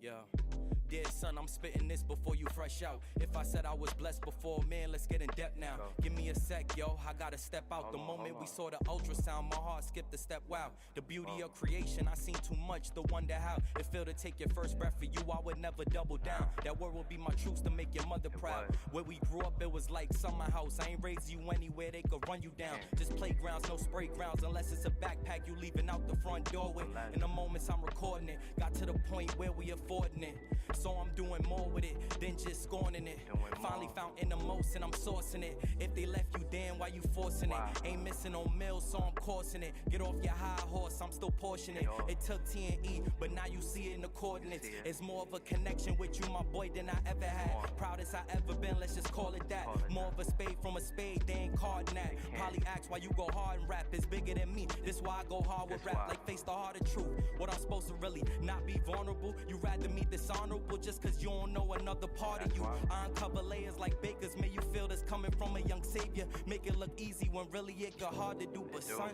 Yeah. Dear son, I'm spitting this before you fresh out. If I said I was blessed before, man, let's get in depth now. Give me a sec, yo, I gotta step out. The moment we saw the ultrasound, my heart skipped a step. Wow, the beauty of creation, I seen too much to wonder how it feel to take your first breath. For you, I would never double down. That word will be my truth to make your mother proud. Where we grew up, it was like summer house. I ain't raised you anywhere they could run you down. Just playgrounds, no spray grounds, unless it's a backpack you leaving out the front doorway. In the moments I'm recording it, got to the point where we affording it. So I'm doing more with it than just scorning it. Finally found in the most and I'm sourcing it. If they left you, damn, why you forcing it? Ain't missing no meals, so I'm coursing it. Get off your high horse, I'm still portioning it. It took T&E, but now you see it in the coordinates. It's more of a connection with you, my boy, than I ever had. Proudest I ever been, let's just call it that. More of a spade from a spade, they ain't carding that. Probably ask why you go hard and rap is bigger than me. This why I go hard with rap, like face the harder truth. What I'm supposed to really not be vulnerable? You rather me dishonorable just cause you don't know another part of you. I uncover layers like bakers, may you feel this coming from a young savior. Make it look easy when really it got hard to do. But son,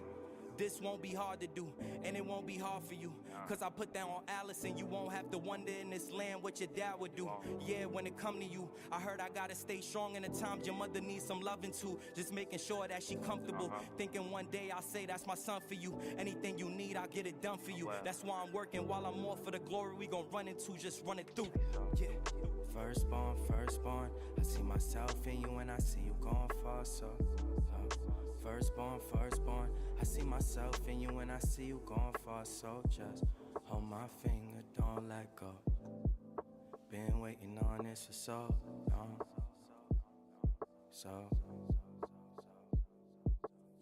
this won't be hard to do, and it won't be hard for you. Cause I put that on Alice, and you won't have to wonder in this land what your dad would do. Yeah, when it come to you, I heard I gotta stay strong in the times your mother needs some loving too. Just making sure that she comfortable. Thinking one day I'll say that's my son for you. Anything you need, I'll get it done for you. That's why I'm working while I'm more for the glory we gon' run into, just run it through. Yeah. Firstborn, I see myself in you and I see you going far, so. Firstborn, I see myself in you and I see you going far, so just hold my finger, don't let go. Been waiting on this for so long, so.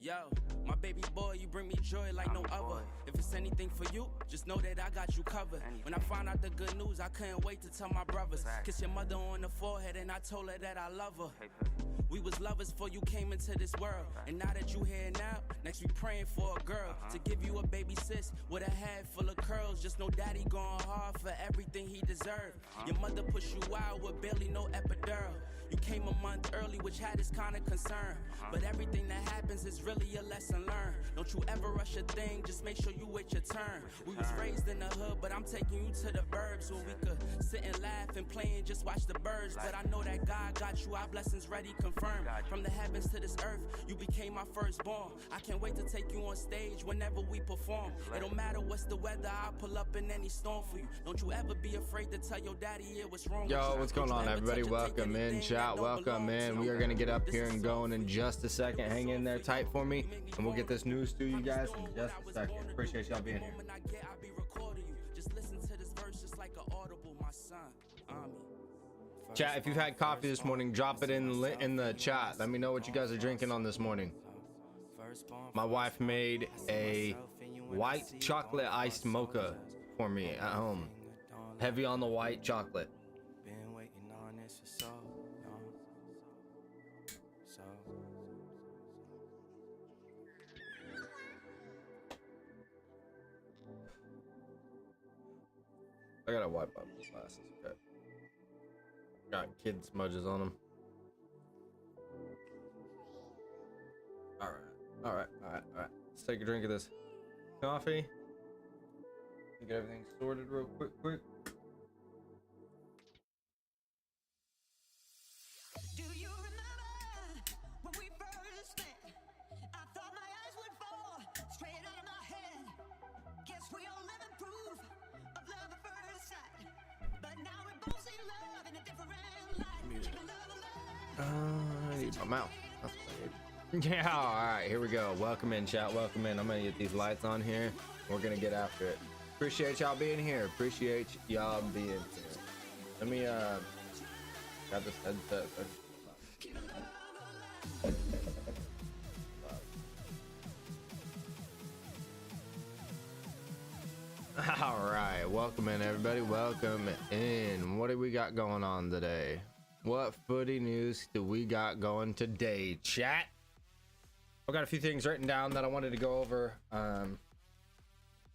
Yo, my baby boy, you bring me joy like no other. If it's anything for you, just know that I got you covered. When I found out the good news, I couldn't wait to tell my brothers. Kiss your mother on the forehead and I told her that I love her. We was lovers before you came into this world. And now that you here now, next we praying for a girl. To give you a baby sis with a head full of curls. Just know daddy going hard for everything he deserved. Your mother pushed you out with barely no epidural. You came a month early, which had this kind of concern. But everything that happens is really a lesson learned. Don't you ever rush a thing, just make sure you wait your turn. We was raised in the hood, but I'm taking you to the burbs where we could sit and laugh and play and just watch the birds. But I know that God got you, our blessings ready, confirmed. From the heavens to this earth, you became my firstborn. I can't wait to take you on stage whenever we perform. It don't matter what's the weather, I'll pull up in any storm for you. Don't you ever be afraid to tell your daddy yeah, what's wrong. Yo, what's going on, everybody? Welcome in, chat. Welcome in. We are going to get up here and going in just a second. Hang in there tight for me, and we'll get this news to you guys in just a second. Appreciate y'all being here. Just listen to this verse just like an audible, my son. Chat, if you've had coffee this morning, drop it in the chat. Let me know what you guys are drinking on this morning. My wife made a white chocolate iced mocha for me at home. Heavy on the white chocolate. Been waiting on this for so long. So I gotta wipe up these glasses. Okay. Got kid smudges on them. All right. Let's take a drink of this coffee. Get everything sorted real quick. Do you remember when we first met? I thought my eyes would fall straight out of my head. Guess we all living proof of love at first sight. But now we both see love in a different light. I need my mouth. That's what I need. Yeah, all right, here we go. Welcome in, chat. Welcome in. I'm gonna get these lights on here. We're gonna get after it. Appreciate y'all being here. Appreciate y'all being here. Let me got this headset. All right, welcome in, everybody. Welcome in. What do we got going on today? What footy news do we got going today, chat? I've got a few things written down that I wanted to go over, kind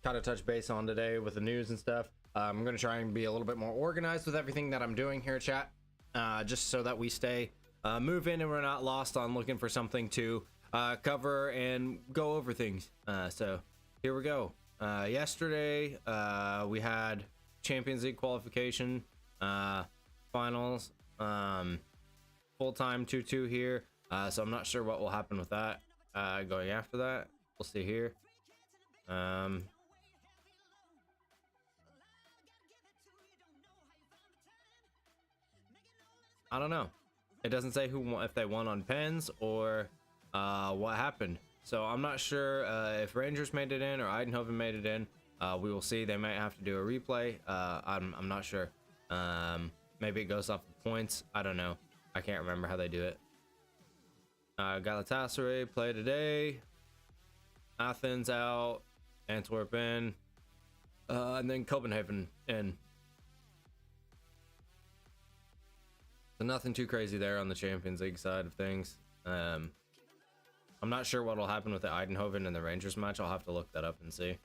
of touch base on today with the news and stuff. I'm going to try and be a little bit more organized with everything that I'm doing here, chat, just so that we stay moving and we're not lost on looking for something to cover and go over things. So here we go. Yesterday we had Champions League qualification finals. Full time 2-2 here. So I'm not sure what will happen with that going after that. We'll see here. I don't know. It doesn't say who won, if they won on pens or what happened. So I'm not sure if Rangers made it in or Eindhoven made it in. We will see. They might have to do a replay. I'm not sure. Maybe it goes off the points. I don't know. I can't remember how they do it. Galatasaray play today. Athens out. Antwerp in. And then Copenhagen in. So nothing too crazy there on the Champions League side of things. I'm not sure what will happen with the Eindhoven and the Rangers match. I'll have to look that up and see.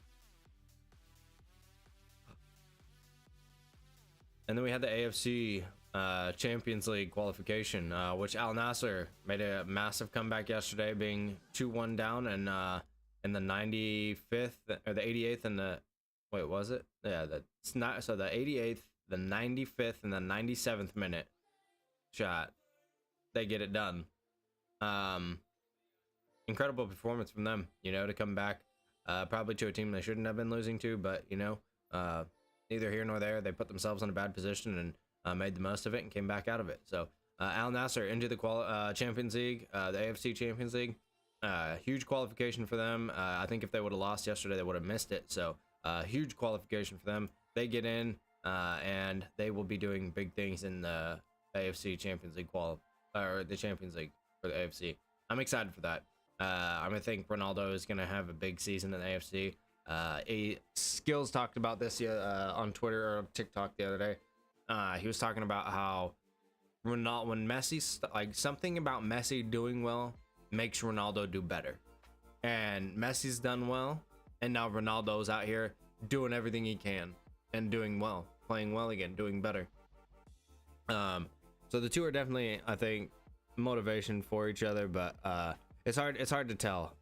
And then we had the AFC Champions League qualification, which Al Nassr made a massive comeback yesterday, being 2-1 down, and in the 95th or the 88th and the wait, was it? Yeah, that's not so the 88th, the 95th, and the 97th minute shot, they get it done. Incredible performance from them, you know, to come back probably to a team they shouldn't have been losing to, but you know, neither here nor there. They put themselves in a bad position and made the most of it and came back out of it. So Al Nassr into the Champions League, the AFC Champions League. Huge qualification for them. I think if they would have lost yesterday, they would have missed it. So huge qualification for them. They get in and they will be doing big things in the AFC Champions League or the Champions League for the AFC. I'm excited for that. I think Ronaldo is going to have a big season in the AFC. Skills talked about this on Twitter or TikTok the other day. He was talking about how Ronaldo, when Messi, like something about Messi doing well makes Ronaldo do better. And Messi's done well, and now Ronaldo's out here doing everything he can and doing well, playing well again, doing better. So the two are definitely, I think, motivation for each other, but it's hard to tell.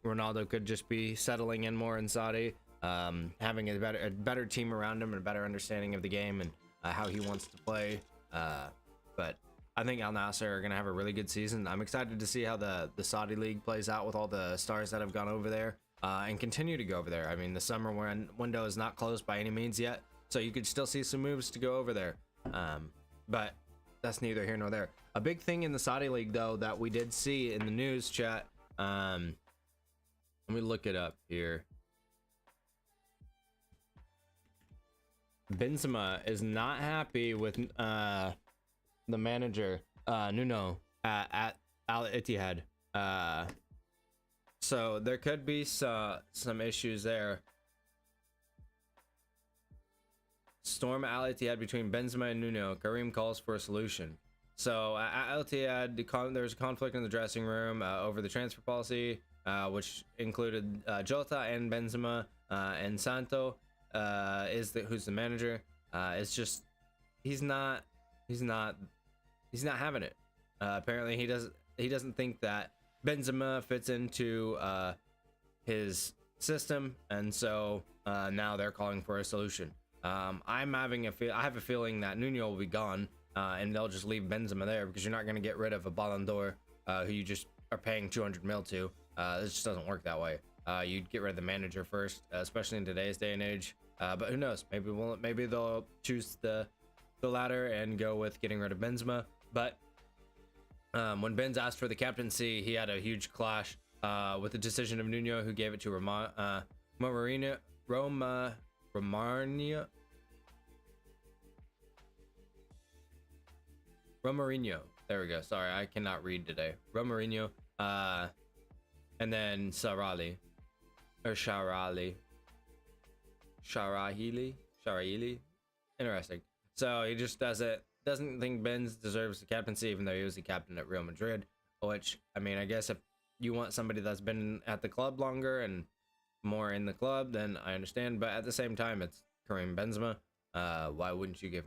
Ronaldo could just be settling in more in Saudi, having a better team around him and a better understanding of the game and how he wants to play. But I think Al Nassr are going to have a really good season. I'm excited to see how the Saudi league plays out with all the stars that have gone over there and continue to go over there. I mean, the summer window is not closed by any means yet, so you could still see some moves to go over there. But that's neither here nor there. A big thing in the Saudi league, though, that we did see in the news chat. Let me look it up here. Benzema is not happy with the manager Nuno at Al Ittihad. So there could be some issues there. Storm Al Ittihad between Benzema and Nuno. Karim calls for a solution. So at Al Ittihad, there was a conflict in the dressing room over the transfer policy, which included Jota and Benzema, and Santo who's the manager. It's just he's not having it. Apparently he doesn't think that Benzema fits into his system, and so now they're calling for a solution. I have a feeling that Nuno will be gone, and they'll just leave Benzema there because you're not going to get rid of a Ballon d'Or who you just are paying 200 mil to. This just doesn't work that way. You'd get rid of the manager first, especially in today's day and age. But who knows? Maybe they'll choose the latter and go with getting rid of Benzema. But when Benz asked for the captaincy, he had a huge clash with the decision of Nuno, who gave it to Romarinho. There we go. Sorry, I cannot read today. Romarinho. And then Sharahili. Interesting. So he just doesn't think Benz deserves the captaincy, even though he was the captain at Real Madrid. Which, I mean, I guess if you want somebody that's been at the club longer and more in the club, then I understand. But at the same time, it's Karim Benzema. Why wouldn't you give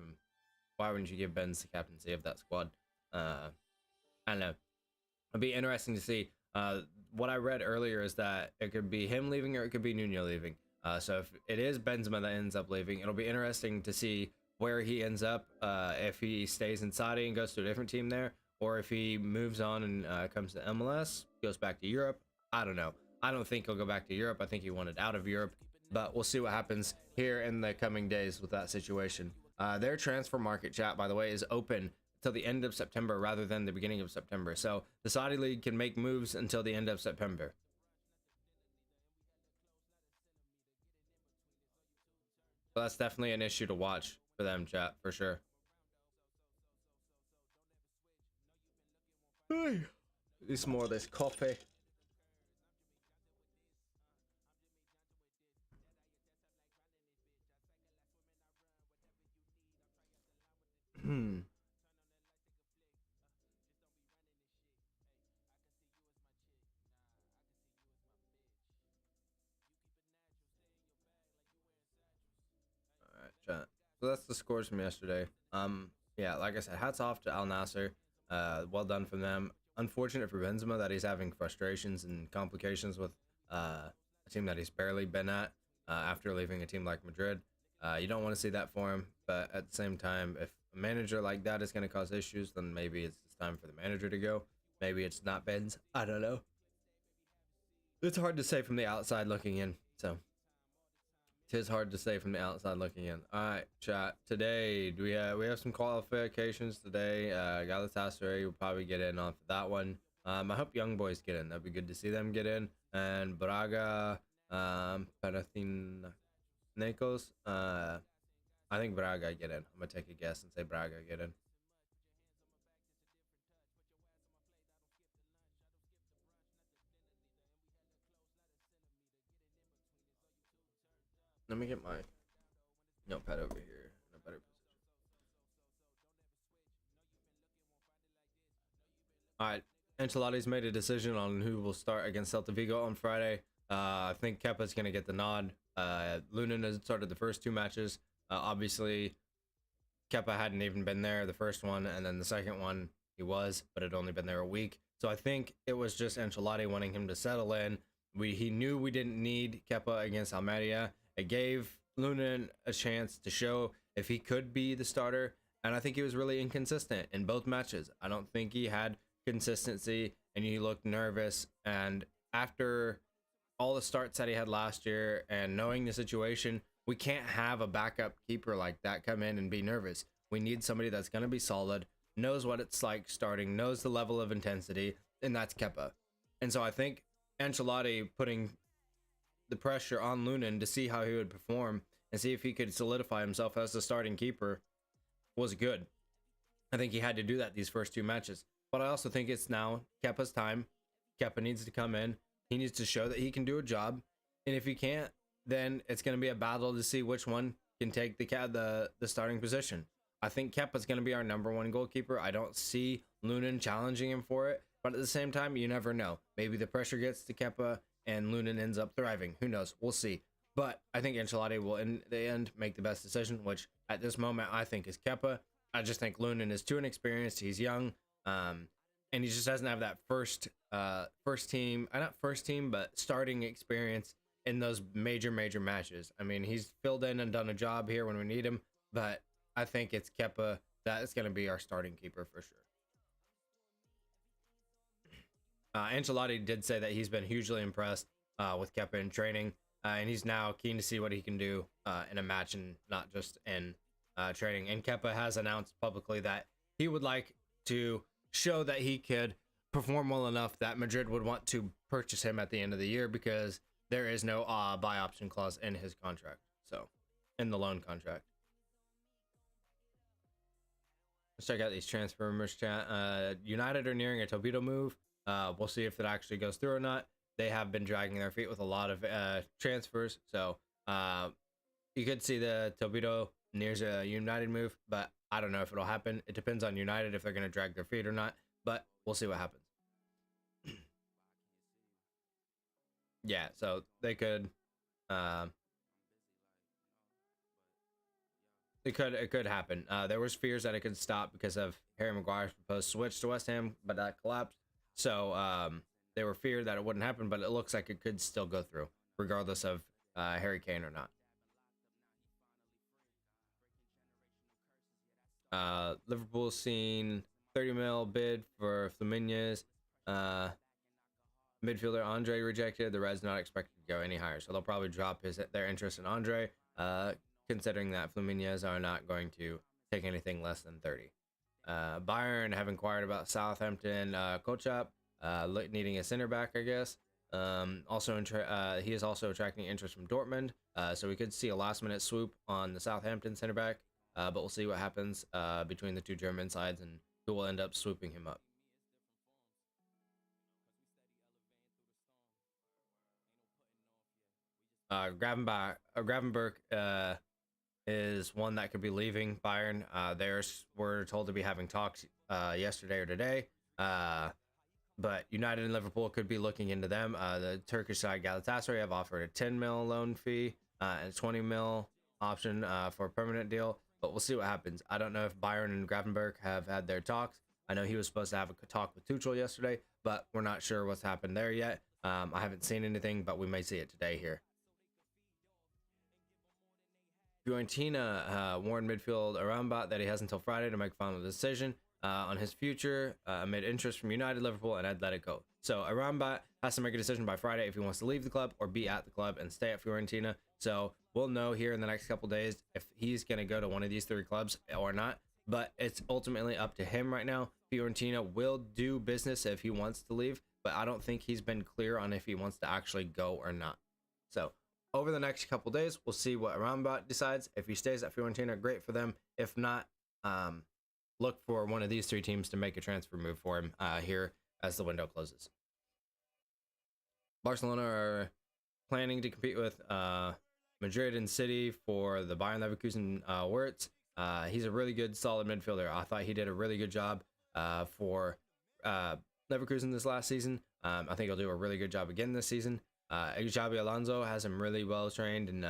Benz the captaincy of that squad? I don't know. It'd be interesting to see. What I read earlier is that it could be him leaving or it could be Nuno leaving. So if it is Benzema that ends up leaving, it'll be interesting to see where he ends up, if he stays in Saudi and goes to a different team there, or if he moves on and comes to MLS, goes back to Europe. I don't know. I don't think he'll go back to Europe. I think he wanted out of Europe, but we'll see what happens here in the coming days with that situation. Their transfer market, chat, by the way, is open till the end of September rather than the beginning of September. So the Saudi League can make moves until the end of September. So that's definitely an issue to watch for them, chat, for sure. Need some more of this coffee. Alright, chat. So that's the scores from yesterday. Yeah, like I said, hats off to Al Nasser. Well done from them. Unfortunate for Benzema that he's having frustrations and complications with a team that he's barely been at after leaving a team like Madrid. You don't want to see that for him, but at the same time, if a manager like that is going to cause issues, then maybe it's time for the manager to go. Maybe it's not Benz. I don't know. It's hard to say from the outside looking in. So it is hard to say from the outside looking in. All right, chat. Today, we have some qualifications today. Galatasaray will probably get in off that one. I hope young boys get in. That'd be good to see them get in. And Braga, Panathinaikos. I think Braga get in. I'm gonna take a guess and say Braga get in. Let me get my notepad over here in a better position. All right, Ancelotti's made a decision on who will start against Celta Vigo on Friday. I think Kepa's going to get the nod. Lunin has started the first two matches. Obviously, Kepa hadn't even been there the first one, and then the second one he was, but had only been there a week. So I think it was just Ancelotti wanting him to settle in. He knew we didn't need Kepa against Almeria. It gave Lunin a chance to show if he could be the starter, and I think he was really inconsistent in both matches. I don't think he had consistency, and he looked nervous. And after all the starts that he had last year and knowing the situation, we can't have a backup keeper like that come in and be nervous. We need somebody that's going to be solid, knows what it's like starting, knows the level of intensity, and that's Kepa. And so I think Ancelotti putting the pressure on Lunin to see how he would perform and see if he could solidify himself as the starting keeper was good. I think he had to do that these first two matches. But I also think it's now Kepa's time. Kepa needs to come in. He needs to show that he can do a job. And if he can't, then it's going to be a battle to see which one can take the starting position. I think Kepa's going to be our number one goalkeeper. I don't see Lunin challenging him for it. But at the same time, you never know. Maybe the pressure gets to Kepa and Lunin ends up thriving. Who knows? We'll see. But I think Ancelotti will, in the end, make the best decision, which at this moment I think is Kepa. I just think Lunin is too inexperienced. He's young, and he just doesn't have that first team, not first team, but starting experience in those major matches. I mean, he's filled in and done a job here when we need him, but I think it's Kepa that is going to be our starting keeper for sure. Ancelotti did say that he's been hugely impressed with Kepa in training, and he's now keen to see what he can do in a match and not just in training. And Kepa has announced publicly that he would like to show that he could perform well enough that Madrid would want to purchase him at the end of the year, because there is no buy option clause in his contract, so in the loan contract. Let's check out these transfer rumors, chat. United are nearing a Tobito move. We'll see if that actually goes through or not. They have been dragging their feet with a lot of transfers, so you could see the Tobito nears a United move, but I don't know if it'll happen. It depends on United if they're going to drag their feet or not, but we'll see what happens. Yeah, so they could it could happen. There was fears that it could stop because of Harry Maguire's proposed switch to West Ham, but that collapsed. So they were feared that it wouldn't happen, but it looks like it could still go through, regardless of Harry Kane or not. Liverpool's seen 30 mil bid for Flaminius. Midfielder Andre rejected. The Reds not expected to go any higher, so they'll probably drop their interest in Andre, considering that Flaminius are not going to take anything less than 30. Bayern have inquired about Southampton Kochap, needing a center back, I guess. He is also attracting interest from Dortmund, so we could see a last-minute swoop on the Southampton center back, but we'll see what happens between the two German sides and who will end up swooping him up. Gravenberch is one that could be leaving Bayern. We're told to be having talks yesterday or today, but United and Liverpool could be looking into them. The Turkish side Galatasaray have offered a 10 mil loan fee and a 20 mil option for a permanent deal, but we'll see what happens. I don't know if Bayern and Gravenberch have had their talks. I know he was supposed to have a talk with Tuchel yesterday, but we're not sure what's happened there yet. I haven't seen anything, but we may see it today here. Fiorentina warned midfield Arambot that he has until Friday to make a final decision on his future amid interest from United, Liverpool, and Atletico. So Arambot has to make a decision by Friday if he wants to leave the club or be at the club and stay at Fiorentina. So we'll know here in the next couple days if he's going to go to one of these three clubs or not. But it's ultimately up to him right now. Fiorentina will do business if he wants to leave, but I don't think he's been clear on if he wants to actually go or not. So over the next couple days, we'll see what Arambot decides. If he stays at Fiorentina, great for them. If not, look for one of these three teams to make a transfer move for him here as the window closes. Barcelona are planning to compete with Madrid and City for the Bayern Leverkusen Wirtz. He's a really good, solid midfielder. I thought he did a really good job for Leverkusen this last season. I think he'll do a really good job again this season. Xabi Alonso has him really well trained and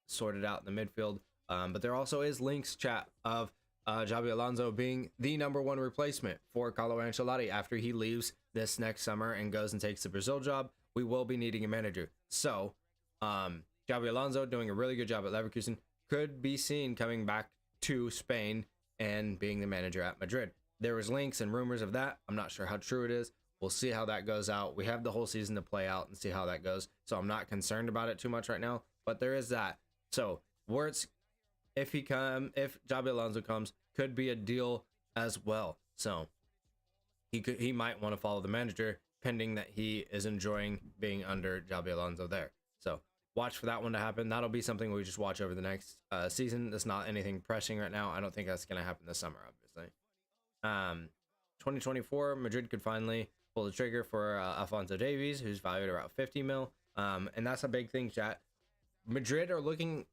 sorted out in the midfield. But there also is links, chat, of Xabi Alonso being the #1 replacement for Carlo Ancelotti after he leaves this next summer and goes and takes the Brazil job. We will be needing a manager. So Xabi Alonso doing a really good job at Leverkusen could be seen coming back to Spain and being the manager at Madrid. There was links and rumors of that. I'm not sure how true it is. We'll see how that goes out. We have the whole season to play out and see how that goes. So I'm not concerned about it too much right now, but there is that. So Wirtz, if Xabi Alonso comes, could be a deal as well. So he might want to follow the manager pending that he is enjoying being under Xabi Alonso there. So watch for that one to happen. That'll be something we just watch over the next season. That's not anything pressing right now. I don't think that's going to happen this summer, obviously. 2024, Madrid could finally pull the trigger for Alphonso Davies, who's valued around 50 mil. And that's a big thing, chat. Madrid are looking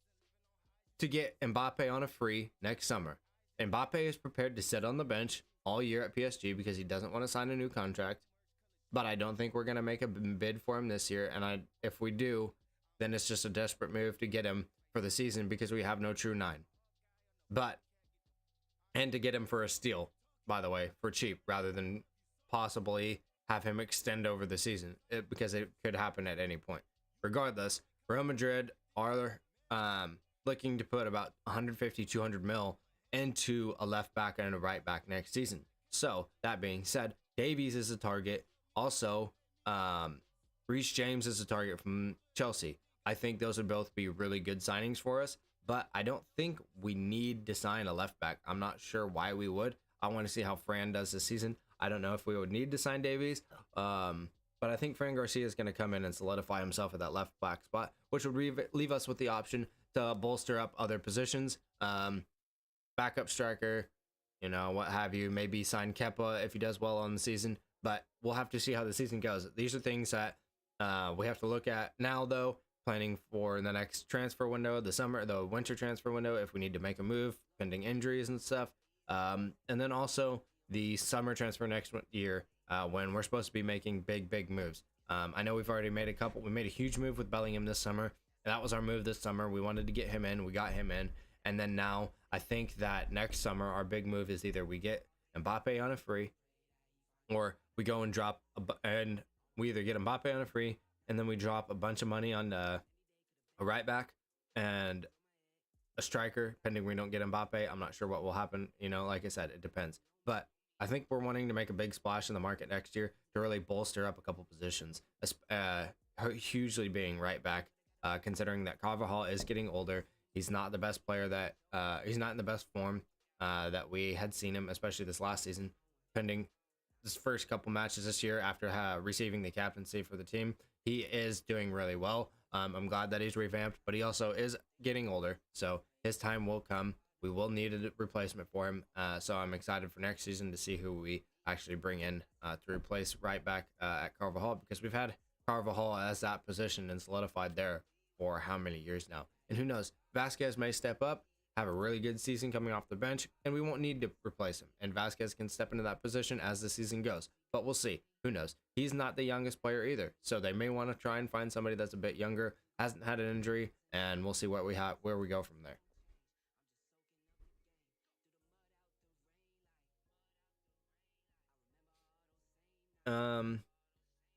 to get Mbappe on a free next summer. Mbappe is prepared to sit on the bench all year at PSG because he doesn't want to sign a new contract. But I don't think we're going to make a bid for him this year. And if we do, then it's just a desperate move to get him for the season because we have no true 9. And to get him for a steal, by the way, for cheap, rather than possibly have him extend over the season, because it could happen at any point. Regardless, Real Madrid are looking to put about 150, 200 mil into a left back and a right back next season. So that being said, Davies is a target. Also, Reece James is a target from Chelsea. I think those would both be really good signings for us, but I don't think we need to sign a left back. I'm not sure why we would. I want to see how Fran does this season. I don't know if we would need to sign Davies, but I think Fran Garcia is going to come in and solidify himself at that left back spot, which would leave us with the option to bolster up other positions, backup striker, what have you. Maybe sign Kepa if he does well on the season, but we'll have to see how the season goes. These are things that we have to look at now, though, planning for the next transfer window, the winter transfer window, if we need to make a move, pending injuries and stuff. And then also the summer transfer next year, when we're supposed to be making big moves. I know we've already made a couple. We made a huge move with Bellingham this summer. And that was our move this summer. We wanted to get him in. We got him in. And then now I think that next summer, our big move is either we get Mbappe on a free, or we go and we either get Mbappe on a free and then we drop a bunch of money on a right back, and a striker, pending we don't get Mbappe. I'm not sure what will happen. You know, like I said, it depends. But I think we're wanting to make a big splash in the market next year to really bolster up a couple positions, hugely being right back, considering that Carvajal is getting older. He's not the best player that he's not in the best form that we had seen him, especially this last season, pending his first couple matches this year after receiving the captaincy for the team. He is doing really well. I'm glad that he's revamped, but he also is getting older, so his time will come. We will need a replacement for him, so I'm excited for next season to see who we actually bring in to replace right back at Carvajal, because we've had Carvajal as that position and solidified there for how many years now. And who knows, Vasquez may step up, have a really good season coming off the bench, and we won't need to replace him. And Vasquez can step into that position as the season goes. But we'll see. Who knows? He's not the youngest player either, so they may want to try and find somebody that's a bit younger, hasn't had an injury, and we'll see what we have, where we go from there.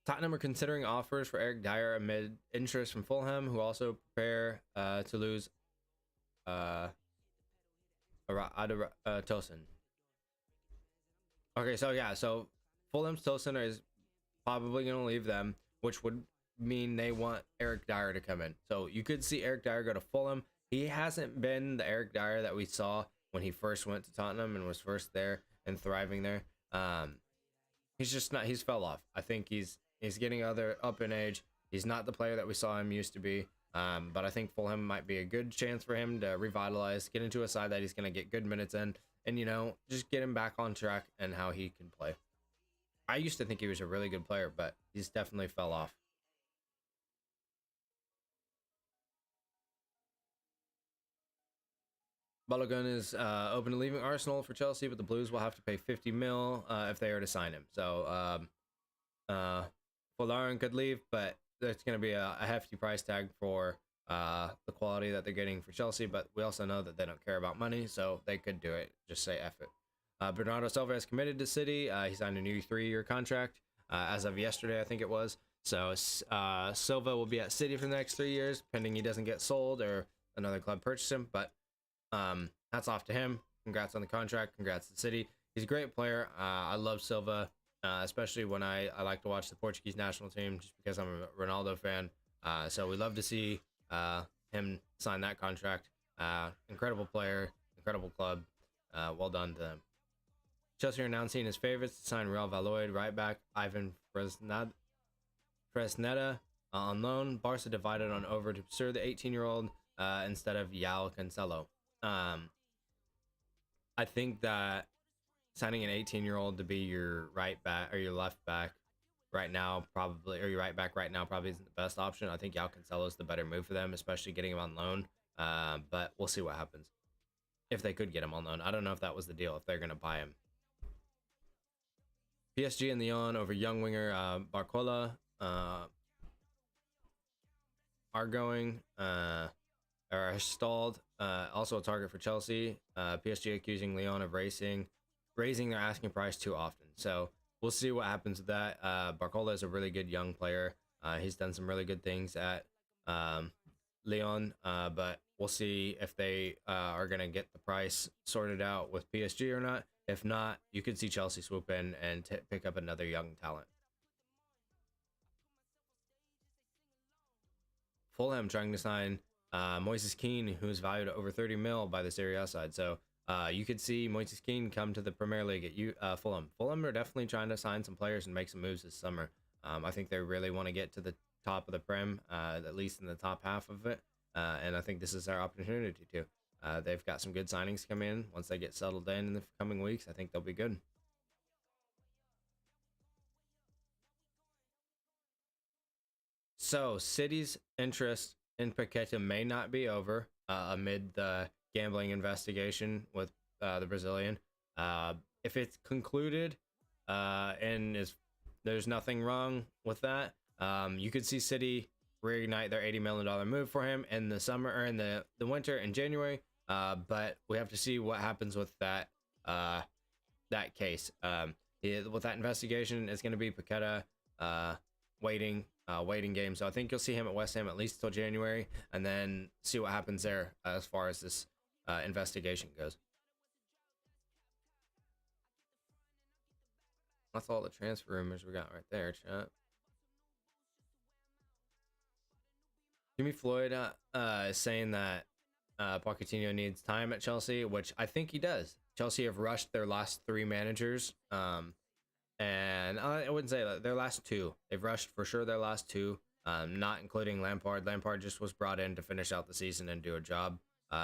Tottenham are considering offers for Eric Dyer amid interest from Fulham, who also prepare to lose Tosin. Okay, so yeah, so Fulham's Tosin is probably going to leave them, which would mean they want Eric Dyer to come in. So you could see Eric Dyer go to Fulham. He hasn't been the Eric Dyer that we saw when he first went to Tottenham and was first there and thriving there. He's just not. He's fell off. I think he's getting up in age. He's not the player that we saw him used to be. But I think Fulham might be a good chance for him to revitalize, get into a side that he's going to get good minutes in, and, you know, just get him back on track and how he can play. I used to think he was a really good player, but he's definitely fell off. Balogun is open to leaving Arsenal for Chelsea, but the Blues will have to pay 50 mil if they are to sign him. So Folarin could leave, but there's going to be a hefty price tag for the quality that they're getting for Chelsea, but we also know that they don't care about money, so they could do it. Just say F it. Bernardo Silva has committed to City. He signed a new 3-year contract as of yesterday, I think it was. So Silva will be at City for the next 3 years, pending he doesn't get sold or another club purchase him. But hats off to him. Congrats on the contract. Congrats to City. He's a great player. I love Silva, especially when I like to watch the Portuguese national team just because I'm a Ronaldo fan. So we love to see him sign that contract. Incredible player, incredible club. Well done to them. Chelsea are announcing his favorites to sign Real Valladolid right back Ivan Fresneda on loan. Barca divided on over to pursue the 18-year-old instead of João Cancelo. I think that signing an 18-year-old to be your right back or your left back right now probably, or your right back right now probably isn't the best option. I think João Cancelo is the better move for them, especially getting him on loan. But we'll see what happens if they could get him on loan. I don't know if that was the deal, if they're going to buy him. PSG and Lyon over young winger Barcola are going are stalled. Also a target for Chelsea. PSG accusing Lyon of raising their asking price too often. So we'll see what happens with that. Barcola is a really good young player. He's done some really good things at Lyon, but we'll see if they are going to get the price sorted out with PSG or not. If not, you could see Chelsea swoop in and pick up another young talent. Fulham trying to sign Moises Kean, who is valued at over 30 mil by the Serie A side. So you could see Moises Kean come to the Premier League at Fulham. Fulham are definitely trying to sign some players and make some moves this summer. I think they really want to get to the top of the Prem, at least in the top half of it. And I think this is our opportunity to. They've got some good signings come in. Once they get settled in the coming weeks, I think they'll be good. So City's interest in Paqueta may not be over amid the gambling investigation with the Brazilian. If it's concluded and there's nothing wrong with that, you could see City reignite their $80 million move for him in the summer or in the winter in January. But we have to see what happens with that case. With that investigation, it's going to be Paqueta waiting waiting game. So I think you'll see him at West Ham at least till January, and then see what happens there as far as this investigation goes. That's all the transfer rumors we got right there, chat. Jimmy Floyd is saying that Pochettino needs time at Chelsea, which I think he does. Chelsea have rushed their last 3 managers, and I wouldn't say that, their last 2. They've rushed for sure their last 2, not including Lampard. Lampard just was brought in to finish out the season and do a job.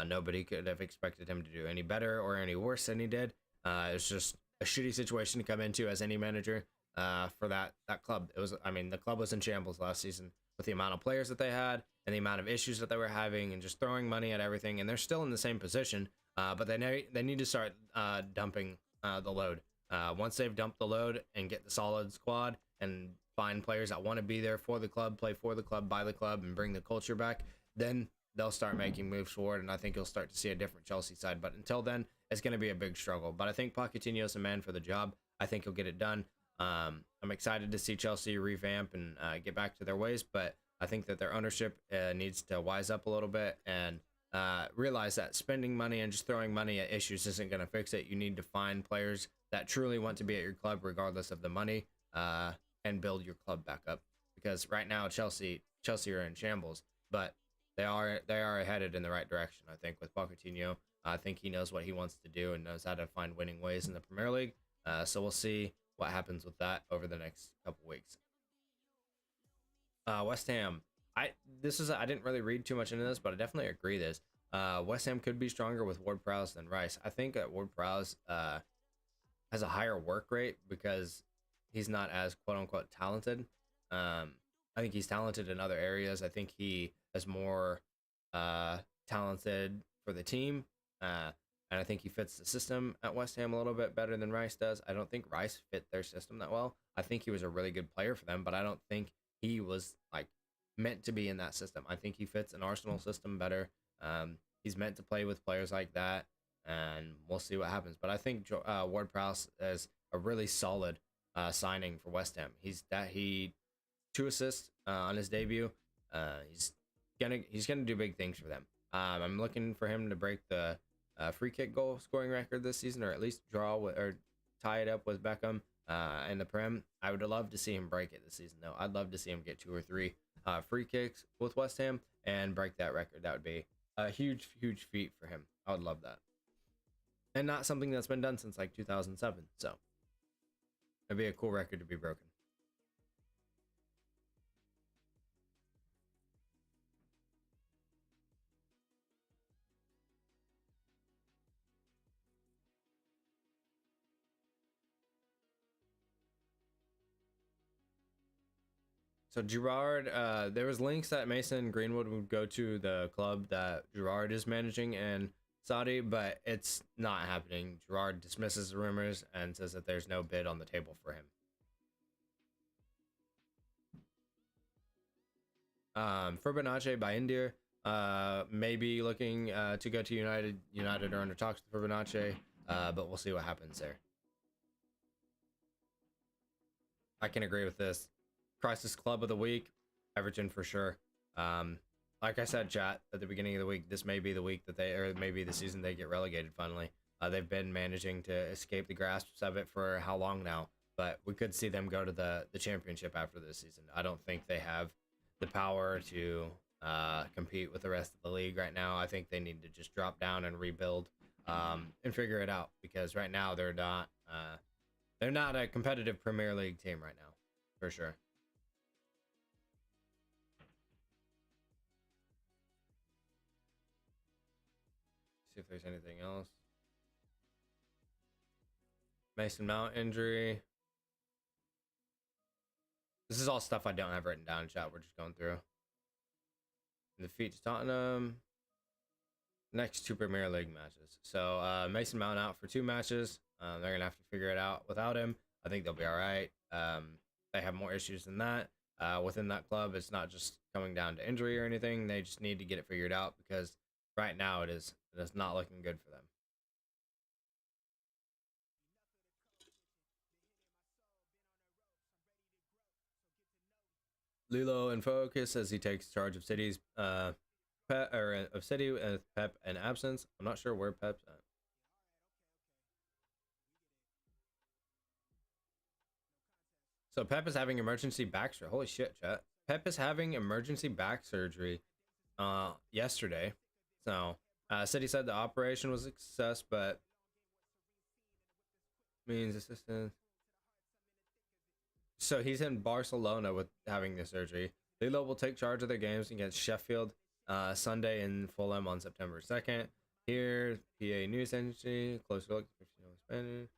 Nobody could have expected him to do any better or any worse than he did. It's just a shitty situation to come into as any manager for that club. It was, I mean, the club was in shambles last season with the amount of players that they had and the amount of issues that they were having and just throwing money at everything. And they're still in the same position, but they need to start dumping the load. Once they've dumped the load and get the solid squad and find players that want to be there for the club, play for the club, buy the club, and bring the culture back, then they'll start making moves forward, and I think you'll start to see a different Chelsea side. But until then, it's going to be a big struggle. But I think Pochettino's the man for the job. I think he'll get it done. I'm excited to see Chelsea revamp and get back to their ways, but I think that their ownership needs to wise up a little bit and realize that spending money and just throwing money at issues isn't going to fix it. You need to find players that truly want to be at your club regardless of the money, and build your club back up. Because right now Chelsea are in shambles, but they are headed in the right direction. I think with Pochettino, I think he knows what he wants to do and knows how to find winning ways in the Premier League. So we'll see what happens with that over the next couple weeks. West Ham. I didn't really read too much into this, but I definitely agree this. West Ham could be stronger with Ward-Prowse than Rice. I think that Ward-Prowse has a higher work rate because he's not as quote-unquote talented. I think he's talented in other areas. I think he is more talented for the team. And I think he fits the system at West Ham a little bit better than Rice does. I don't think Rice fit their system that well. I think he was a really good player for them, but I don't think he was like meant to be in that system. I think he fits an Arsenal system better. He's meant to play with players like that, and we'll see what happens. But I think Ward-Prowse is a really solid signing for West Ham. He 2 assists on his debut. He's gonna do big things for them. I'm looking for him to break the free kick goal scoring record this season, or at least draw with, or tie it up with Beckham in the Prem. I would love to see him break it this season, though. I'd love to see him get 2 or 3 free kicks with West Ham and break that record. That would be a huge feat for him. I would love that, and not something that's been done since like 2007. So it'd be a cool record to be broken. So Gerard, there was links that Mason Greenwood would go to the club that Gerard is managing in Saudi, but it's not happening. Gerard dismisses the rumors and says that there's no bid on the table for him. Fabregas by India, maybe looking to go to United. United are under talks with Fabregas, but we'll see what happens there. I can agree with this. Crisis Club of the Week, Everton for sure. Like I said, chat, at the beginning of the week, this may be the week that or maybe the season they get relegated finally. They've been managing to escape the grasps of it for how long now, but we could see them go to the championship after this season. I don't think they have the power to compete with the rest of the league right now. I think they need to just drop down and rebuild and figure it out, because right now they're not a competitive Premier League team right now, for sure. See if there's anything else. Mason Mount injury. This is all stuff I don't have written down in chat. We're just going through. Defeat to Tottenham. Next 2 Premier League matches. So Mason Mount out for 2 matches. They're going to have to figure it out without him. I think they'll be all right. They have more issues than that. Within that club, it's not just coming down to injury or anything. They just need to get it figured out, because right now it is not looking good for them. Lilo in focus as he takes charge of City's of City with Pep in absence. I'm not sure where Pep's at. So Pep is having emergency back surgery. Holy shit, chat. Pep is having emergency back surgery yesterday. So City said the operation was a success, but means assistant. So he's in Barcelona with having the surgery. Lilo will take charge of their games against Sheffield Sunday and Fulham on September 2nd. Here, PA News Agency, closer look at Spanish.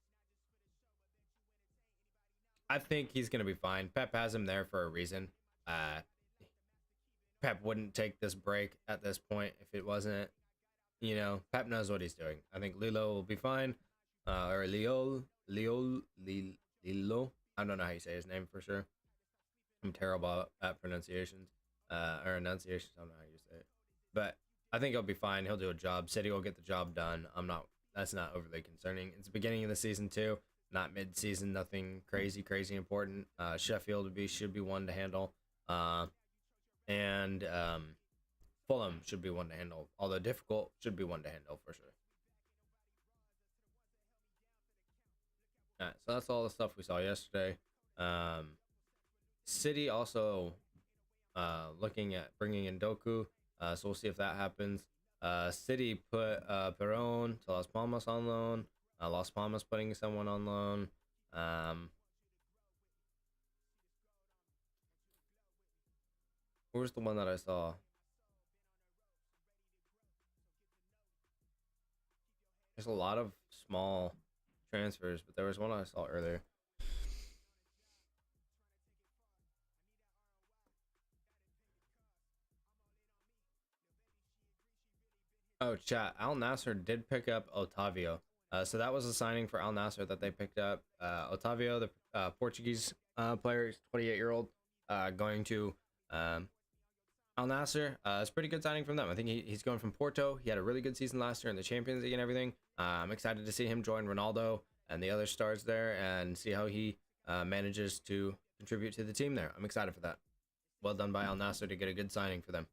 I think he's going to be fine. Pep has him there for a reason. Pep wouldn't take this break at this point if it wasn't, Pep knows what he's doing. I think Lilo will be fine. Or Lilo. I don't know how you say his name for sure. I'm terrible at pronunciations. Or enunciations. I don't know how you say it. But I think he'll be fine. He'll do a job. City will get the job done. That's not overly concerning. It's the beginning of the season too. Not mid-season, nothing crazy important. Sheffield should be one to handle. And Fulham should be one to handle. Although difficult, should be one to handle for sure. Alright, so that's all the stuff we saw yesterday. City also looking at bringing in Doku. So we'll see if that happens. City put Perón to Las Palmas on loan. Las Palmas putting someone on loan. Where's the one that I saw? There's a lot of small transfers, but there was one I saw earlier. Oh, chat. Al Nasser did pick up Otavio. So that was a signing for Al Nasser that they picked up. Otavio, the Portuguese player, 28-year-old, going to Al Nasser. It's a pretty good signing from them. I think he's going from Porto. He had a really good season last year in the Champions League and everything. I'm excited to see him join Ronaldo and the other stars there and see how he manages to contribute to the team there. I'm excited for that. Well done by Al Nasser to get a good signing for them.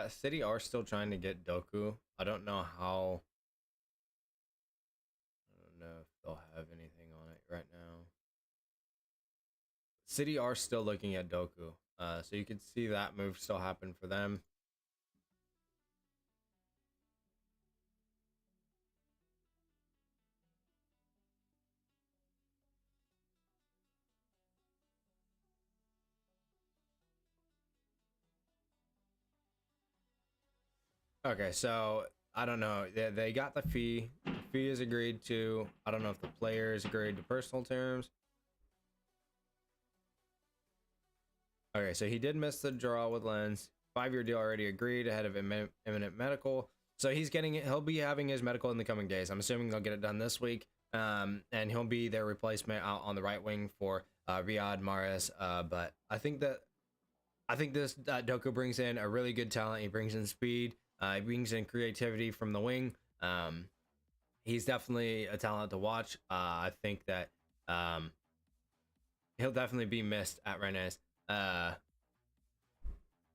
City are still trying to get Doku. I don't know how. I don't know if they'll have anything on it right now. City are still looking at Doku. So you can see that move still happen for them. Okay, so I don't know. They got the fee. The fee is agreed to. I don't know if the players agreed to personal terms. Okay, so he did miss the draw with Lens. 5-year deal already agreed ahead of imminent medical. So he'll be having his medical in the coming days. I'm assuming they'll get it done this week. And he'll be their replacement out on the right wing for Riyad Mahrez. But I think this Doku brings in a really good talent. He brings in speed. He brings in creativity from the wing. He's definitely a talent to watch. I think that he'll definitely be missed at Rennes.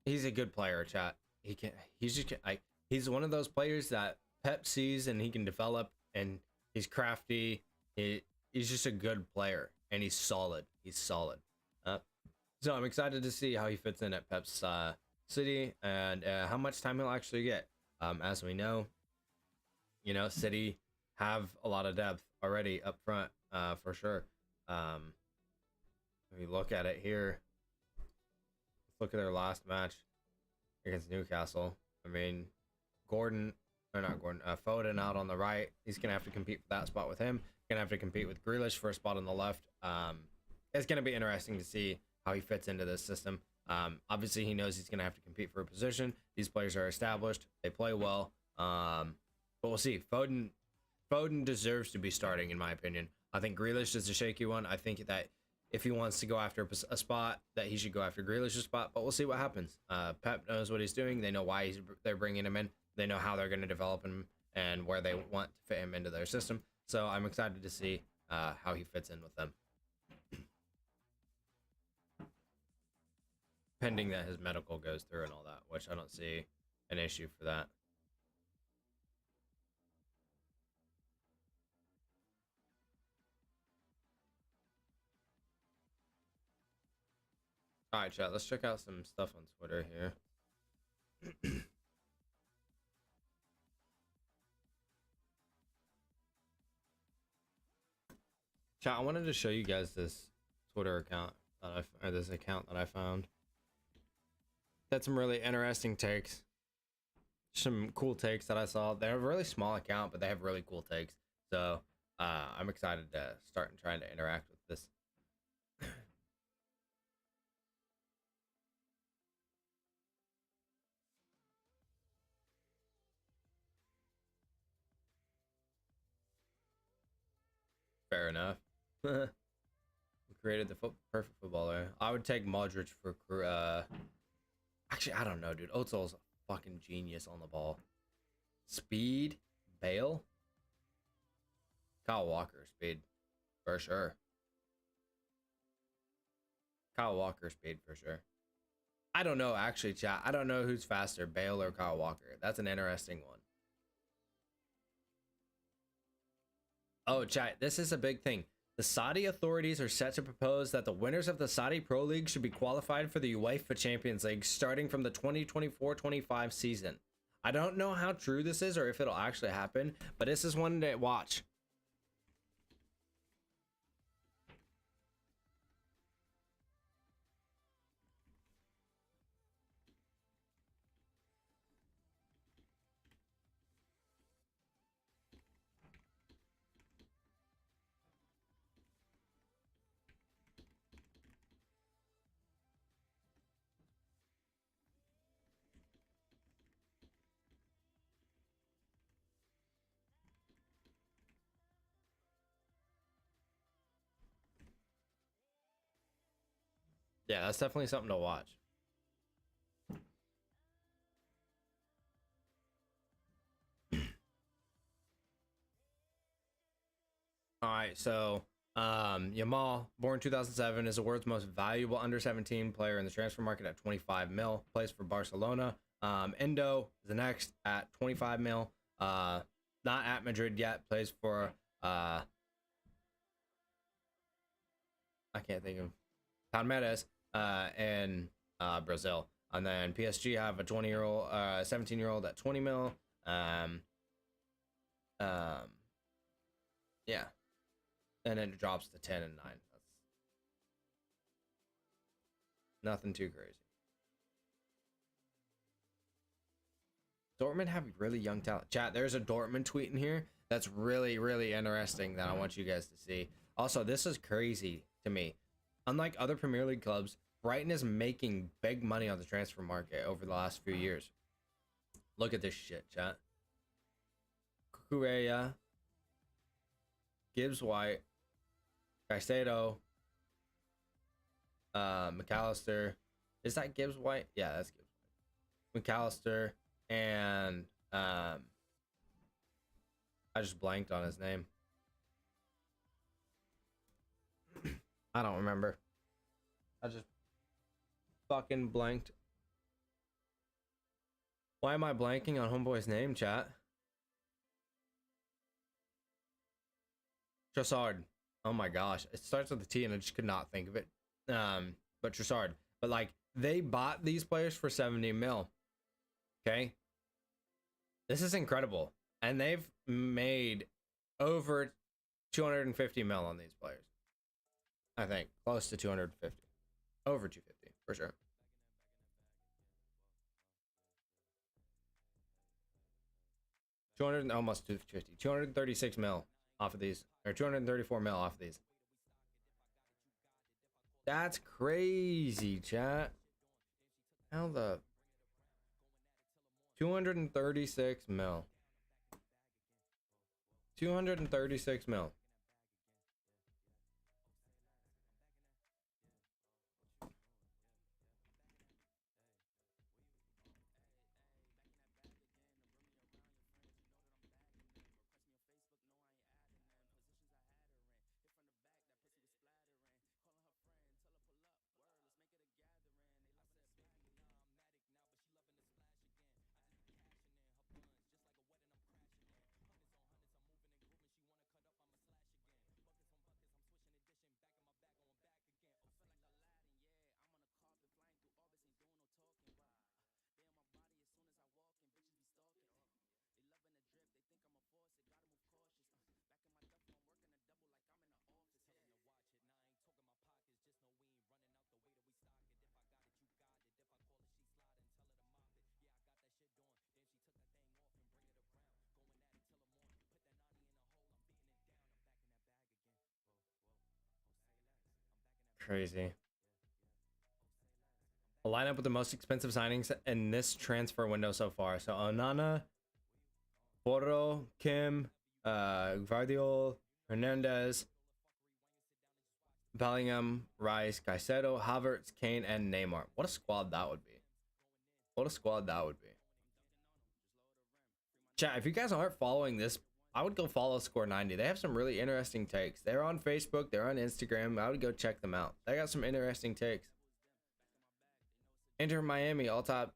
He's a good player, chat. He's one of those players that Pep sees and he can develop, and he's crafty. He's just a good player, and he's solid. So I'm excited to see how he fits in at Pep's City and how much time he'll actually get. As we know, City have a lot of depth already up front, for sure. If we look at it here, let's look at their last match against Newcastle. I mean, Foden out on the right. He's going to have to compete for that spot with him. Going to have to compete with Grealish for a spot on the left. it's going to be interesting to see how he fits into this system. Obviously, he knows he's going to have to compete for a position. These players are established. They play well. But we'll see. Foden deserves to be starting, in my opinion. I think Grealish is a shaky one. I think that if he wants to go after a spot, that he should go after Grealish's spot. But we'll see what happens. Pep knows what he's doing. They know why they're bringing him in. They know how they're going to develop him and where they want to fit him into their system. So I'm excited to see how he fits in with them. Pending that his medical goes through and all that, which I don't see an issue for that. All right, chat, let's check out some stuff on Twitter here. Chat, I wanted to show you guys this Twitter account this account that I found. Had some really interesting takes. Some cool takes that I saw. They're a really small account, but they have really cool takes. So I'm excited to start and trying to interact with this. Fair enough. We created the perfect footballer. I would take Modric for actually, I don't know, dude. Ozil's a fucking genius on the ball. Speed, Bale, Kyle Walker speed for sure. Kyle Walker speed for sure. I don't know, actually, chat. I don't know who's faster, Bale or Kyle Walker. That's an interesting one. Oh, chat, this is a big thing. The Saudi authorities are set to propose that the winners of the Saudi Pro League should be qualified for the UEFA Champions League starting from the 2024-25 season. I don't know how true this is or if it'll actually happen, but this is one to watch. Yeah, that's definitely something to watch. All right, so Yamal, born 2007, is the world's most valuable under 17 player in the transfer market at 25 mil. Plays for Barcelona. Endo is the next at 25 mil. Not at Madrid yet. Plays for I can't think of Palmeiras in Brazil. And then PSG have a 20-year-old, 17-year-old at 20 mil. Yeah. And then it drops to 10 and 9. That's nothing too crazy. Dortmund have really young talent. Chat, there's a Dortmund tweet in here that's really, really interesting that I want you guys to see. Also, this is crazy to me. Unlike other Premier League clubs, Brighton is making big money on the transfer market over the last few years. Look at this shit, chat. Kukureya, Gibbs White, Caicedo, McAllister. Is that Gibbs White? Yeah, that's Gibbs White. McAllister and I just blanked on his name. I don't remember. I just fucking blanked. Why am I blanking on homeboy's name, chat? Trossard. Oh my gosh. It starts with a T and I just could not think of it. But Trossard. But like, they bought these players for 70 mil. Okay? This is incredible. And they've made over 250 mil on these players. I think. Close to 250. Over 250, for sure. Almost 250. 236 mil off of these. Or 234 mil off of these. That's crazy, chat. How the 236 mil. 236 mil. Crazy. A lineup with the most expensive signings in this transfer window so far. So Onana, Porro, Kim, Guardiol, Hernandez, Bellingham, Rice, Caicedo, Havertz, Kane, and Neymar. What a squad that would be. What a squad that would be. Chat, if you guys aren't following this, I would go follow Score 90. They have some really interesting takes. They're on Facebook. They're on Instagram. I would go check them out. They got some interesting takes. Inter Miami, all-time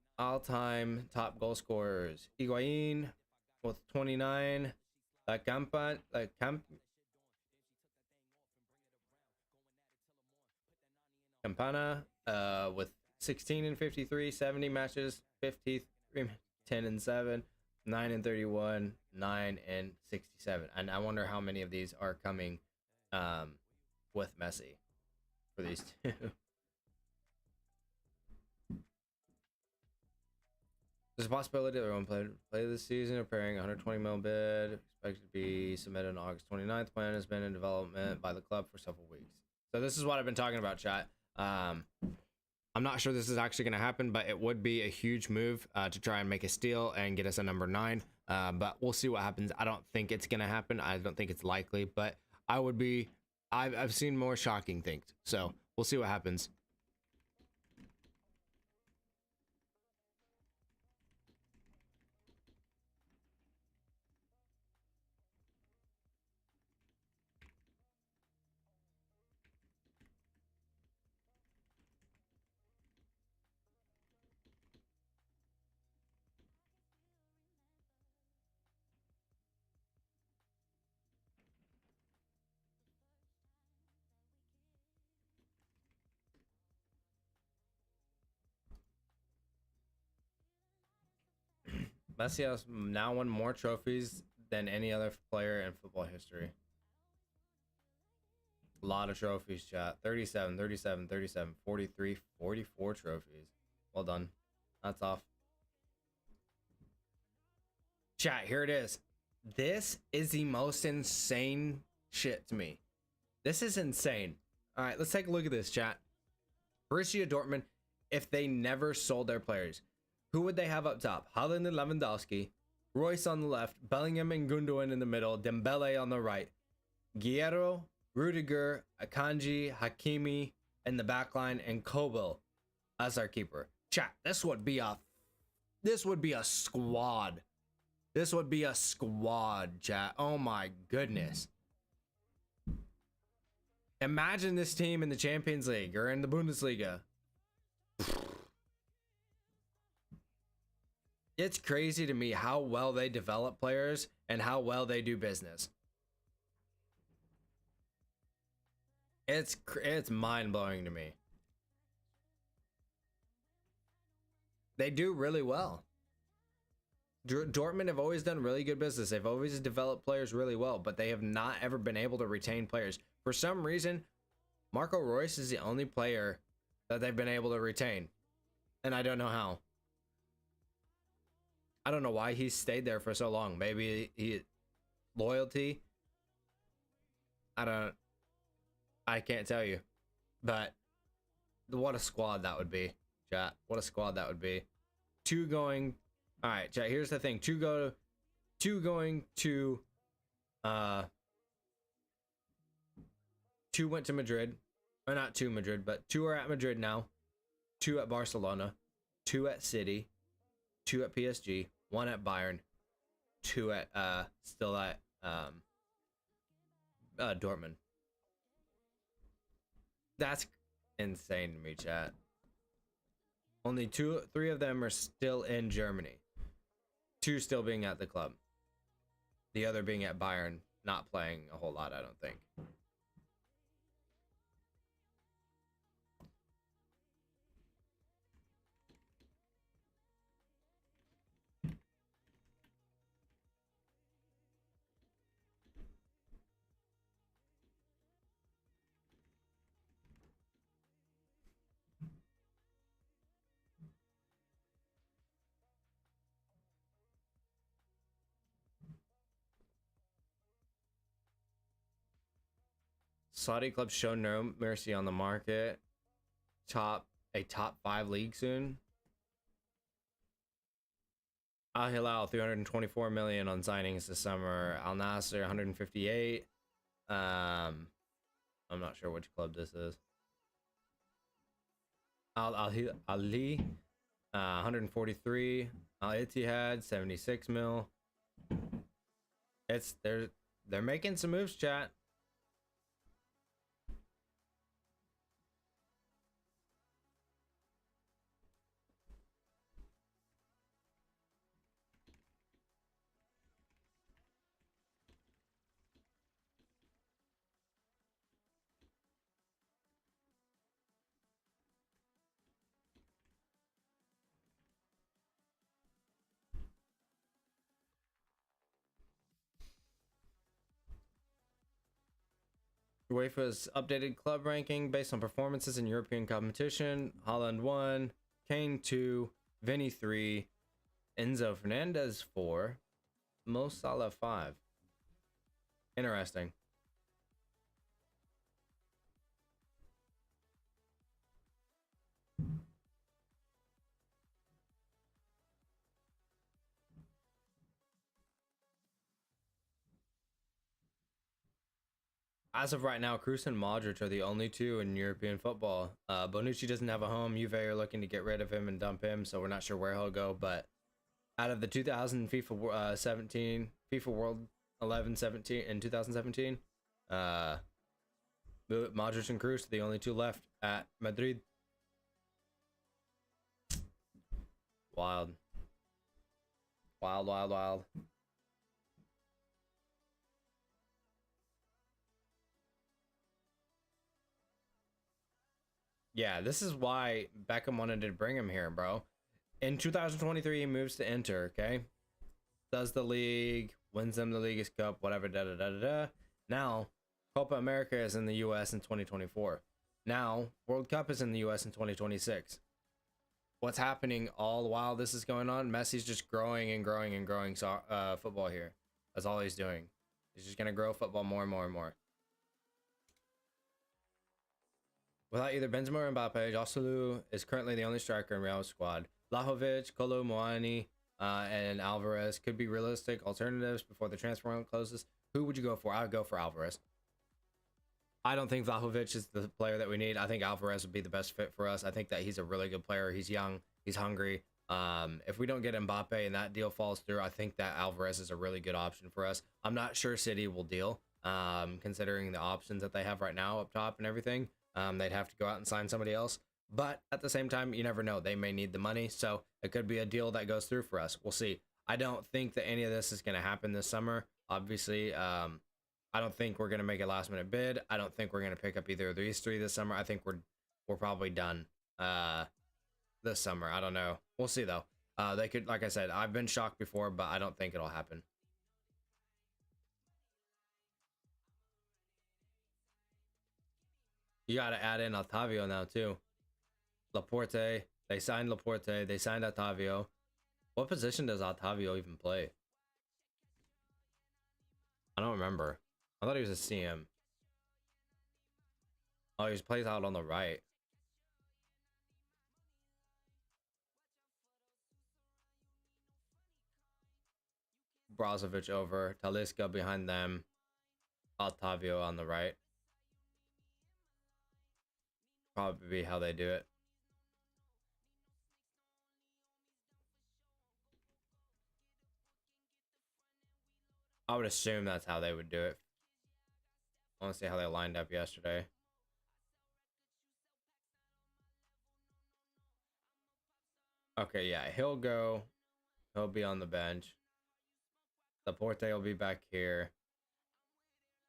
top goal scorers. Higuain with 29. Campana with 16 and 53, 70 matches, 53, 10 and 7, 9 and 31, 9 and 67. And I wonder how many of these are coming with Messi for these two. There's a possibility that everyone play this season, preparing a 120 mil bid, expected to be submitted on August 29th. Plan has been in development by the club for several weeks. So this is what I've been talking about, chat. I'm not sure this is actually going to happen, but it would be a huge move to try and make a steal and get us a number 9. But we'll see what happens. I don't think it's going to happen. I don't think it's likely, but I've seen more shocking things. So we'll see what happens. Messi has now won more trophies than any other player in football history. A lot of trophies, chat. 37, 37, 37, 43, 44 trophies. Well done. That's off. Chat, here it is. This is the most insane shit to me. This is insane. All right, let's take a look at this, chat. Borussia Dortmund, if they never sold their players, who would they have up top? Haaland and Lewandowski, Royce on the left, Bellingham and Gundogan in the middle, Dembele on the right, Guerrero, Rudiger, Akanji, Hakimi in the backline, and Kobel as our keeper. Chat, this would be a squad. This would be a squad, chat. Oh my goodness. Imagine this team in the Champions League or in the Bundesliga. It's crazy to me how well they develop players and how well they do business. It's mind-blowing to me. They do really well. Dortmund have always done really good business. They've always developed players really well, but they have not ever been able to retain players. For some reason, Marco Reus is the only player that they've been able to retain. And I don't know how. I don't know why he stayed there for so long. Maybe loyalty. I can't tell you. But What a squad that would be, chat. What a squad that would be. Two going. All right, chat. Here's the thing. Two going to. Two went to Madrid, or not to Madrid, but two are at Madrid now. Two at Barcelona, two at City, two at PSG, one at Bayern, two at still at Dortmund. That's insane to me, chat. Only three of them are still in Germany. Two still being at the club. The other being at Bayern, not playing a whole lot, I don't think. Saudi clubs show no mercy on the market. Top 5 league soon. Al Hilal 324 million on signings this summer. Al Nasser 158. I'm not sure which club this is. Al Ali 143. Al Ittihad 76 mil. They're making some moves, chat. UEFA's updated club ranking based on performances in European competition. Haaland 1, Kane 2, Vinny 3, Enzo Fernandez 4, Mo Salah 5. Interesting. As of right now, Kroos and Modric are the only two in European football. Bonucci doesn't have a home. Juve are looking to get rid of him and dump him, so we're not sure where he'll go. But out of the 2000 FIFA 17, FIFA World 11, 17, and 2017, Modric and Kroos are the only two left at Madrid. Wild. Wild, wild, wild. Yeah, this is why Beckham wanted to bring him here, bro. In 2023, he moves to Inter, okay? Does the league, wins them the Liga Cup, whatever, da-da-da-da-da. Now, Copa America is in the U.S. in 2024. Now, World Cup is in the U.S. in 2026. What's happening all the while this is going on? Messi's just growing and growing and growing football here. That's all he's doing. He's just going to grow football more and more and more. Without either Benzema or Mbappe, Joselu is currently the only striker in Real's squad. Vlahovic, Kolo Muani, and Alvarez could be realistic alternatives before the transfer window closes. Who would you go for? I would go for Alvarez. I don't think Vlahovic is the player that we need. I think Alvarez would be the best fit for us. I think that he's a really good player. He's young. He's hungry. If we don't get Mbappe and that deal falls through, I think that Alvarez is a really good option for us. I'm not sure City will deal, considering the options that they have right now up top and everything. They'd have to go out and sign somebody else. But at the same time, you never know. They may need the money, so it could be a deal that goes through for us. We'll see. I don't think that any of this is going to happen this summer. Obviously, I don't think we're going to make a last-minute bid. I don't think we're going to pick up either of these three this summer. I think we're probably done this summer. I don't know. We'll see, though. They could, like I said, I've been shocked before, but I don't think it'll happen. You got to add in Otavio now, too. Laporte. They signed Laporte. They signed Otavio. What position does Otavio even play? I don't remember. I thought he was a CM. Oh, he plays out on the right. Brozovic over, Talisca behind them, Otavio on the right. Probably how they do it. I would assume that's how they would do it. I want to see how they lined up yesterday. Okay, yeah, he'll go. He'll be on the bench. Laporte will be back here.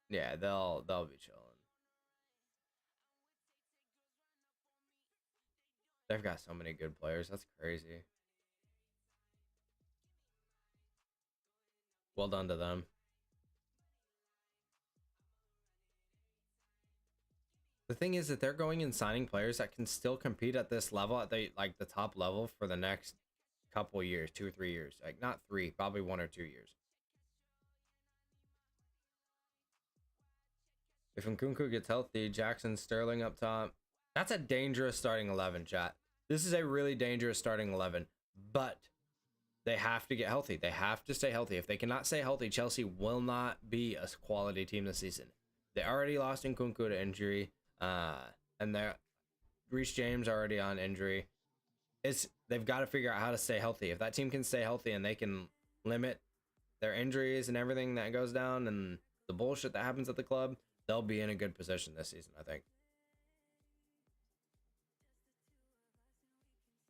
Yeah, they'll be chilling. They've got so many good players. That's crazy. Well done to them. The thing is that they're going and signing players that can still compete at this level, at the top level for the next couple years, 2 or 3 years. Like not 3, probably 1 or 2 years. If Nkunku gets healthy, Jackson, Sterling up top. That's a dangerous starting 11, chat. This is a really dangerous starting 11, but they have to get healthy. They have to stay healthy. If they cannot stay healthy, Chelsea will not be a quality team this season. They already lost Nkunku to injury, and they're Reece James already on injury. They've got to figure out how to stay healthy. If that team can stay healthy and they can limit their injuries and everything that goes down and the bullshit that happens at the club, they'll be in a good position this season, I think.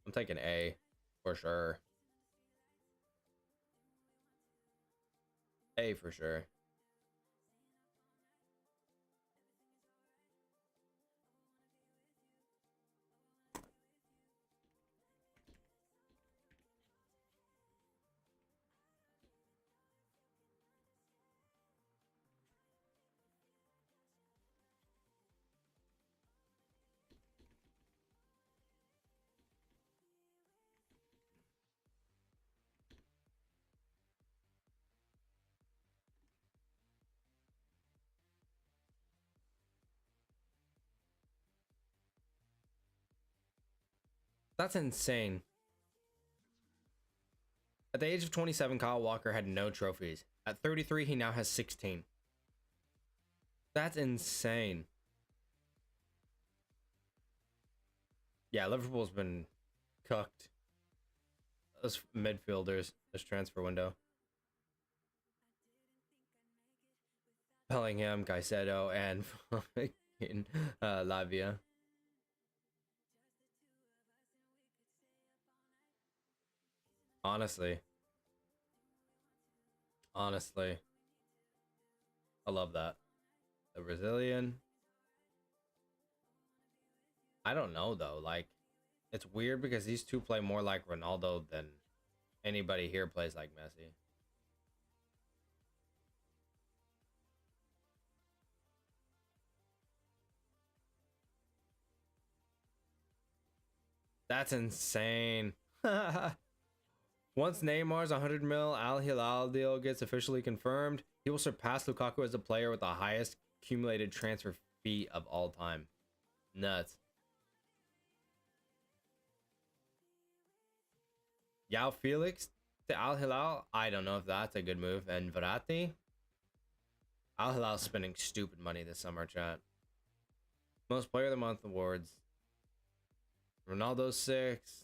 I'm taking A for sure. A for sure. That's insane. At the age of 27, Kyle Walker had no trophies. At 33, he now has 16. That's insane. Yeah, Liverpool's been cooked. Those midfielders, this transfer window. Bellingham, Caicedo, and Lavia. Honestly, I love that. The Brazilian. I don't know though. Like, it's weird because these two play more like Ronaldo than anybody here plays like Messi. That's insane. Once Neymar's 100 mil Al Hilal deal gets officially confirmed, he will surpass Lukaku as the player with the highest accumulated transfer fee of all time. Nuts. Yao Felix to Al Hilal? I don't know if that's a good move. And Verratti? Al Hilal's spending stupid money this summer, chat. Most Player of the Month awards. Ronaldo 6.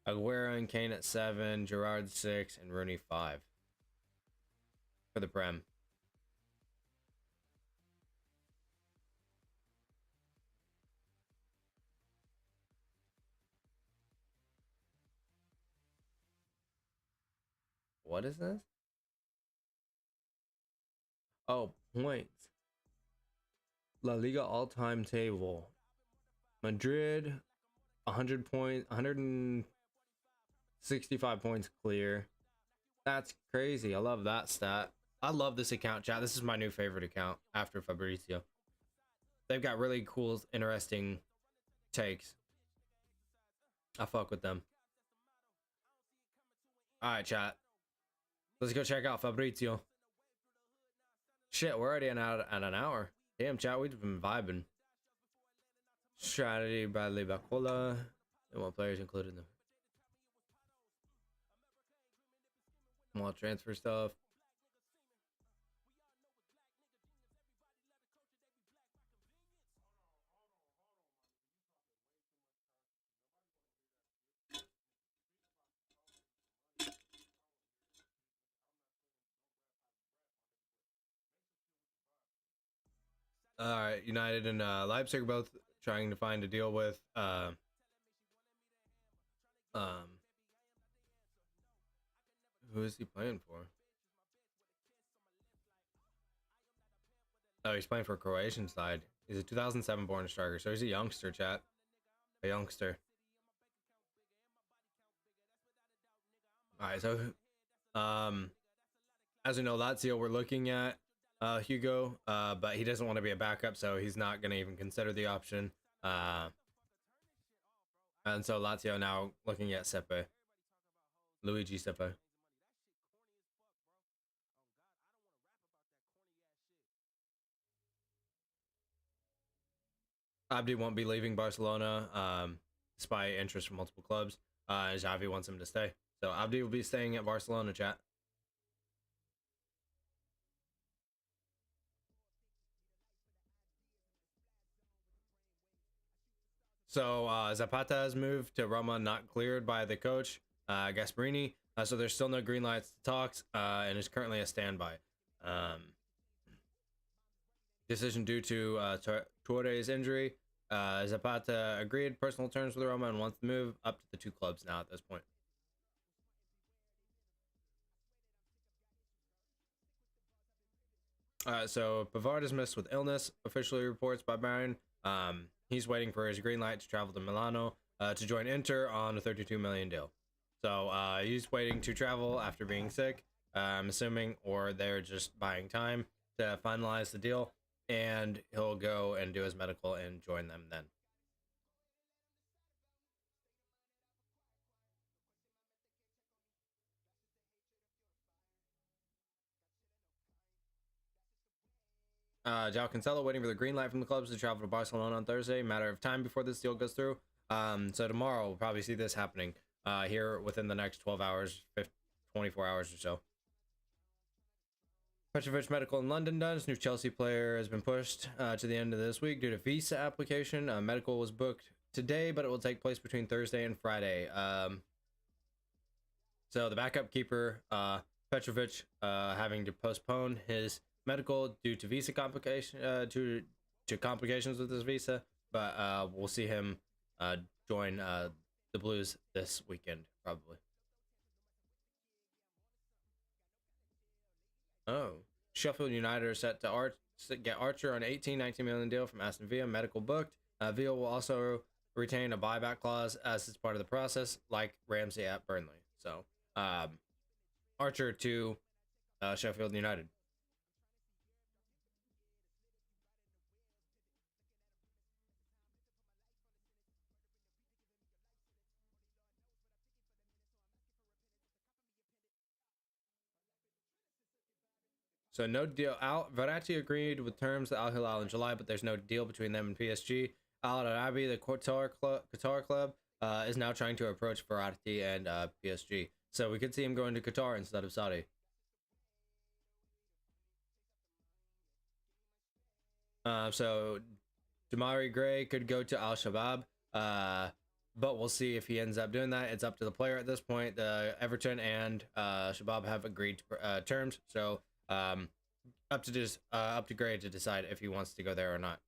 Aguero and Kane at 7. Gerrard 6. And Rooney 5. For the Prem. What is this? Oh, points. La Liga all-time table. Madrid, 100 points, 165 points clear. That's crazy. I love that stat. I love this account, chat. This is my new favorite account after Fabrizio. They've got really cool, interesting takes. I fuck with them. All right, chat. Let's go check out Fabrizio. Shit, we're already at an hour. Damn, chat, we've been vibing. Strategy, Bradley Bacola. And what players included in them? More transfer stuff. United and Leipzig are both trying to find a deal with who is he playing for? Oh, he's playing for a Croatian side. He's a 2007 born striker, so he's a youngster, chat. A youngster. All right, so as we know, Lazio we're looking at Hugo, but he doesn't want to be a backup, so he's not going to even consider the option. And so Lazio now looking at Sepe, Luigi Sepe. Abdi won't be leaving Barcelona, despite interest from multiple clubs. Xavi wants him to stay, so Abdi will be staying at Barcelona, chat. So Zapata's moved to Roma, not cleared by the coach, Gasperini. So there's still no green lights to talks, and is currently a standby. Decision due to Torre's injury. Zapata agreed personal terms with Roma and wants to move up to the two clubs now at this point. So Pavard is missed with illness, officially reports by Bayern. He's waiting for his green light to travel to Milano to join Inter on a 32 million deal. So he's waiting to travel after being sick, I'm assuming, or they're just buying time to finalize the deal, and he'll go and do his medical and join them then. João Cancelo waiting for the green light from the clubs to travel to Barcelona on Thursday. Matter of time before this deal goes through. So tomorrow we'll probably see this happening here within the next 12 hours, 24 hours or so. Petrovic medical in London done. This new Chelsea player has been pushed to the end of this week due to visa application. Medical was booked today, but it will take place between Thursday and Friday. So the backup keeper, Petrovic, having to postpone his medical due to visa complication, to complications with his visa, but we'll see him join the Blues this weekend probably. Oh, Sheffield United are set to get Archer on 19 million deal from Aston Villa, medical booked. Villa will also retain a buyback clause as it's part of the process, like Ramsey at Burnley. So Archer to Sheffield United. So no deal. Verratti agreed with terms at Al Hilal in July, but there's no deal between them and PSG. Al Arabi, the Qatar club, is now trying to approach Verratti and PSG. So we could see him going to Qatar instead of Saudi. So Damari Gray could go to Al Shabab, but we'll see if he ends up doing that. It's up to the player at this point. The Everton and Shabab have agreed to terms, so up to Gray to decide if he wants to go there or not.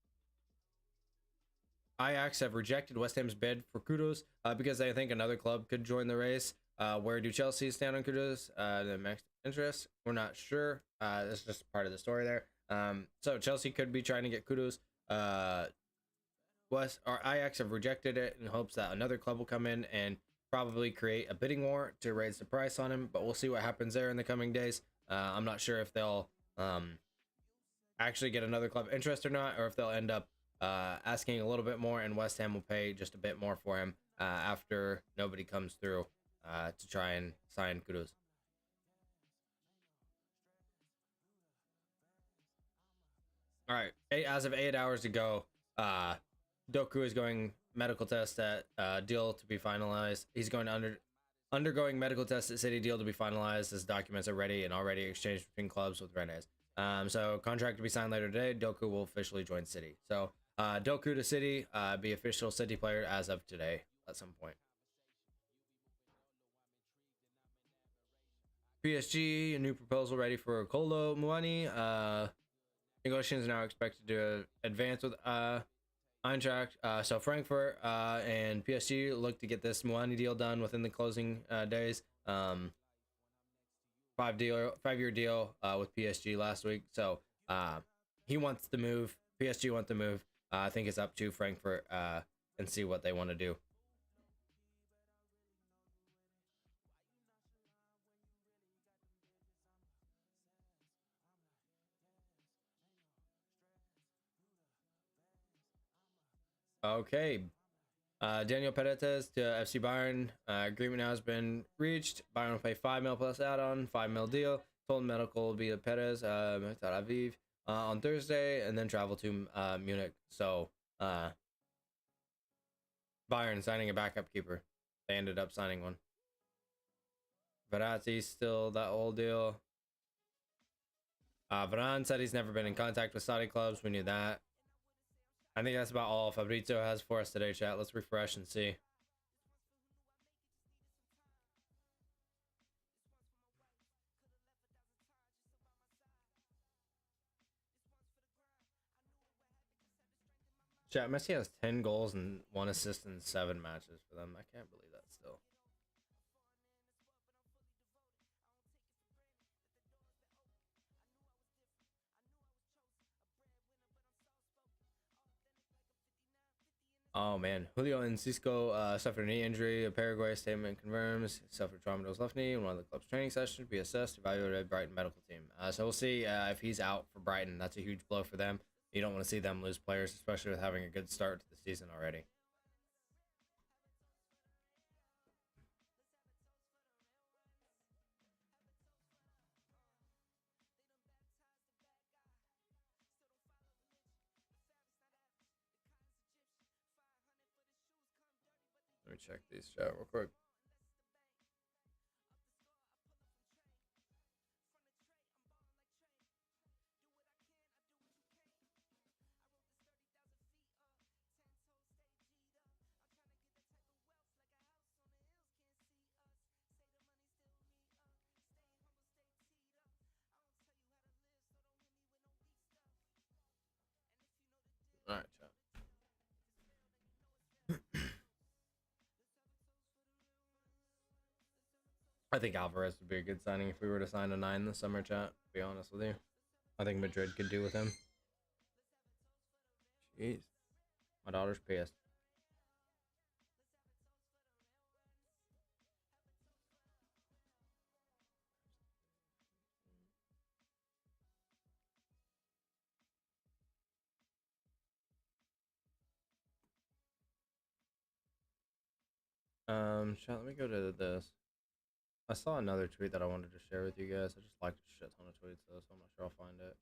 Ajax have rejected West Ham's bid for Kudus because they think another club could join the race. Where do Chelsea stand on Kudus? The max interest, we're not sure. That's just part of the story there. So Chelsea could be trying to get Kudus. Ajax have rejected it in hopes that another club will come in and probably create a bidding war to raise the price on him, but we'll see what happens there in the coming days. I'm not sure if they'll actually get another club interest or not, or if they'll end up asking a little bit more and West Ham will pay just a bit more for him after nobody comes through to try and sign Kudus. All right, as of 8 hours ago, Doku is going medical test at deal to be finalized. He's going to undergoing medical test at City, deal to be finalized. His documents are ready and already exchanged between clubs with Rennes. So contract to be signed later today. Doku will officially join City. So Doku to City, be official City player as of today at some point. PSG, a new proposal ready for Kolo Muani. Negotiations are now expected to advance with Eintracht. So Frankfurt and PSG look to get this Muani deal done within the closing days. 5-year deal with PSG last week. So he wants to move. PSG wants to move. I think it's up to Frankfurt and see what they want to do. Okay. Daniel Paredes to FC Bayern. Agreement now has been reached. Bayern will pay 5 mil plus add-on, 5 mil deal. Total medical will be at Perez, Tel Aviv on Thursday, and then travel to Munich. So Bayern signing a backup keeper. They ended up signing one. Verratti still that old deal. Varane said he's never been in contact with Saudi clubs. We knew that. I think that's about all Fabrizio has for us today, chat. Let's refresh and see. Chat, Messi has 10 goals and 1 assist in 7 matches for them. I can't believe that still. Oh man, Julio and Cisco suffered a knee injury. A Paraguay statement confirms he suffered trauma to his left knee in one of the club's training sessions. Be assessed, evaluated by Brighton medical team. So we'll see if he's out for Brighton. That's a huge blow for them. You don't want to see them lose players, especially with having a good start to the season already. Let me check these chat real quick. All right, chat. I think Alvarez would be a good signing if we were to sign a 9 this summer, chat. To be honest with you, I think Madrid could do with him. Jeez, my daughter's pissed. Chat, let me go to this. I saw another tweet that I wanted to share with you guys. I just liked a shit ton of tweets though, so I'm not sure I'll find it.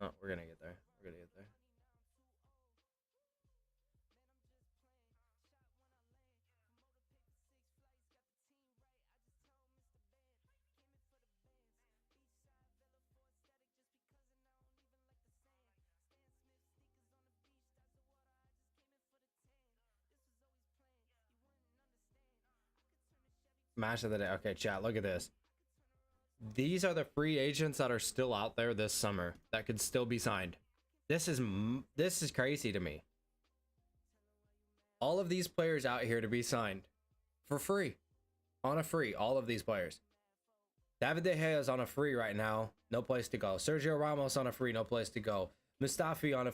Oh, we're gonna get there. We're gonna get there. Match of the day. Okay, chat, look at this. These are the free agents that are still out there this summer that could still be signed. This is crazy to me. All of these players out here to be signed for free. On a free, all of these players. David De Gea is on a free right now, no place to go. Sergio Ramos on a free, no place to go. Mustafi on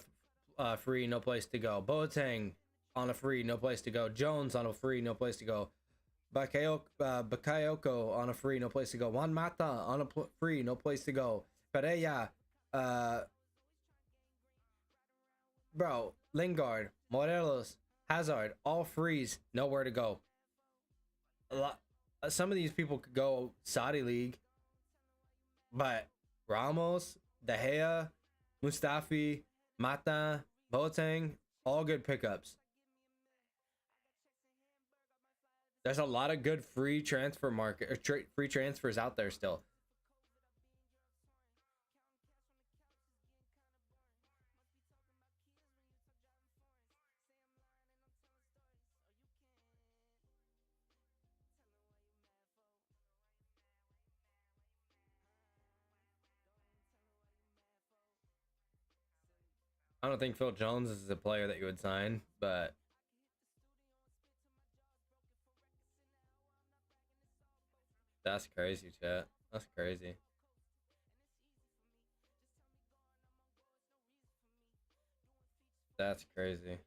a free, no place to go. Boateng on a free, no place to go. Jones on a free, no place to go. Bakayoko on a free, no place to go. Juan Mata on a free, no place to go. Pereira, bro, Lingard, Morelos, Hazard, all frees, nowhere to go. Some of these people could go Saudi League, but Ramos, De Gea, Mustafi, Mata, Boateng, all good pickups. There's a lot of good free transfer market or free transfers out there still. I don't think Phil Jones is a player that you would sign, but that's crazy, chat. That's crazy. That's crazy.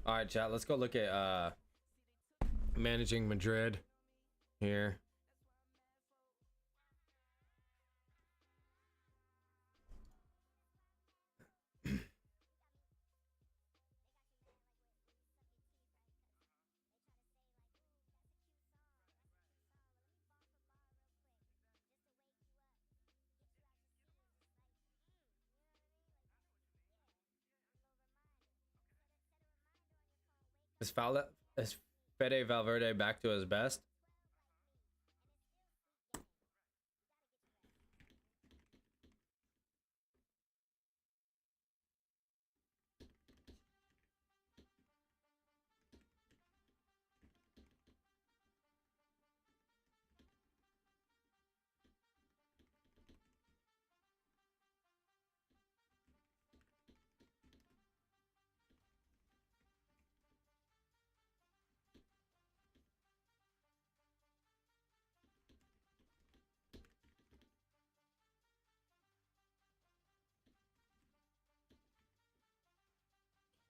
All right, chat. Let's go look at managing Madrid here. Is Fede Valverde back to his best?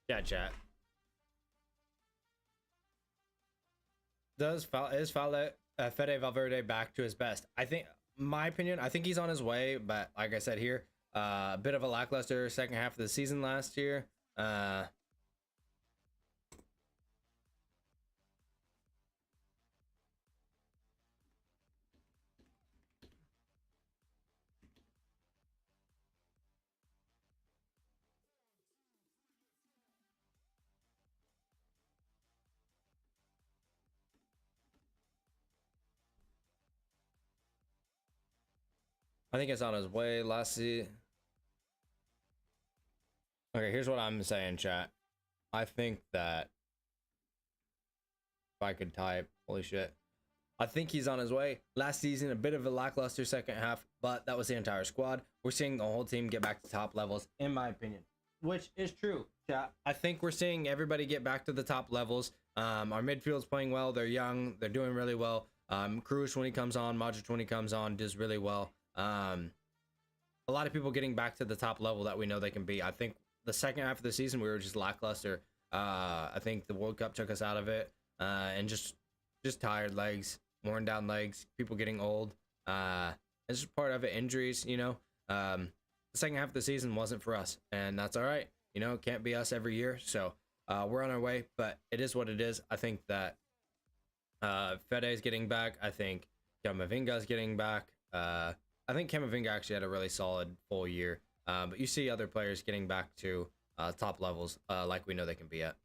Yeah, chat. Fede Valverde back to his best? I think, my opinion, I think he's on his way, but like I said here, a bit of a lackluster second half of the season last year. I think it's on his way last season. Okay, here's what I'm saying, chat. I think that if I could type, holy shit. I think he's on his way. Last season, a bit of a lackluster second half, but that was the entire squad. We're seeing the whole team get back to top levels, in my opinion, which is true, chat. I think we're seeing everybody get back to the top levels. Our midfield's playing well. They're young. They're doing really well. Cruz, when he comes on, Modric, when he comes on, does really well. A lot of people getting back to the top level that we know they can be. I think the second half of the season, we were just lackluster. I think the World Cup took us out of it, and just tired legs, worn down legs, people getting old. It's just part of it, injuries, you know. The second half of the season wasn't for us, and that's all right. You know, it can't be us every year. So we're on our way, but it is what it is. I think that Fede is getting back. I think Camavinga is getting back. I think Camavinga actually had a really solid full year. But you see other players getting back to top levels like we know they can be at.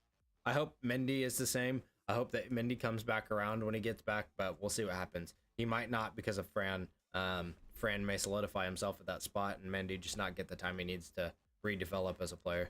I hope Mendy is the same. I hope that Mendy comes back around when he gets back, but we'll see what happens. He might not because of Fran. Fran may solidify himself at that spot, and Mendy just not get the time he needs to redevelop as a player.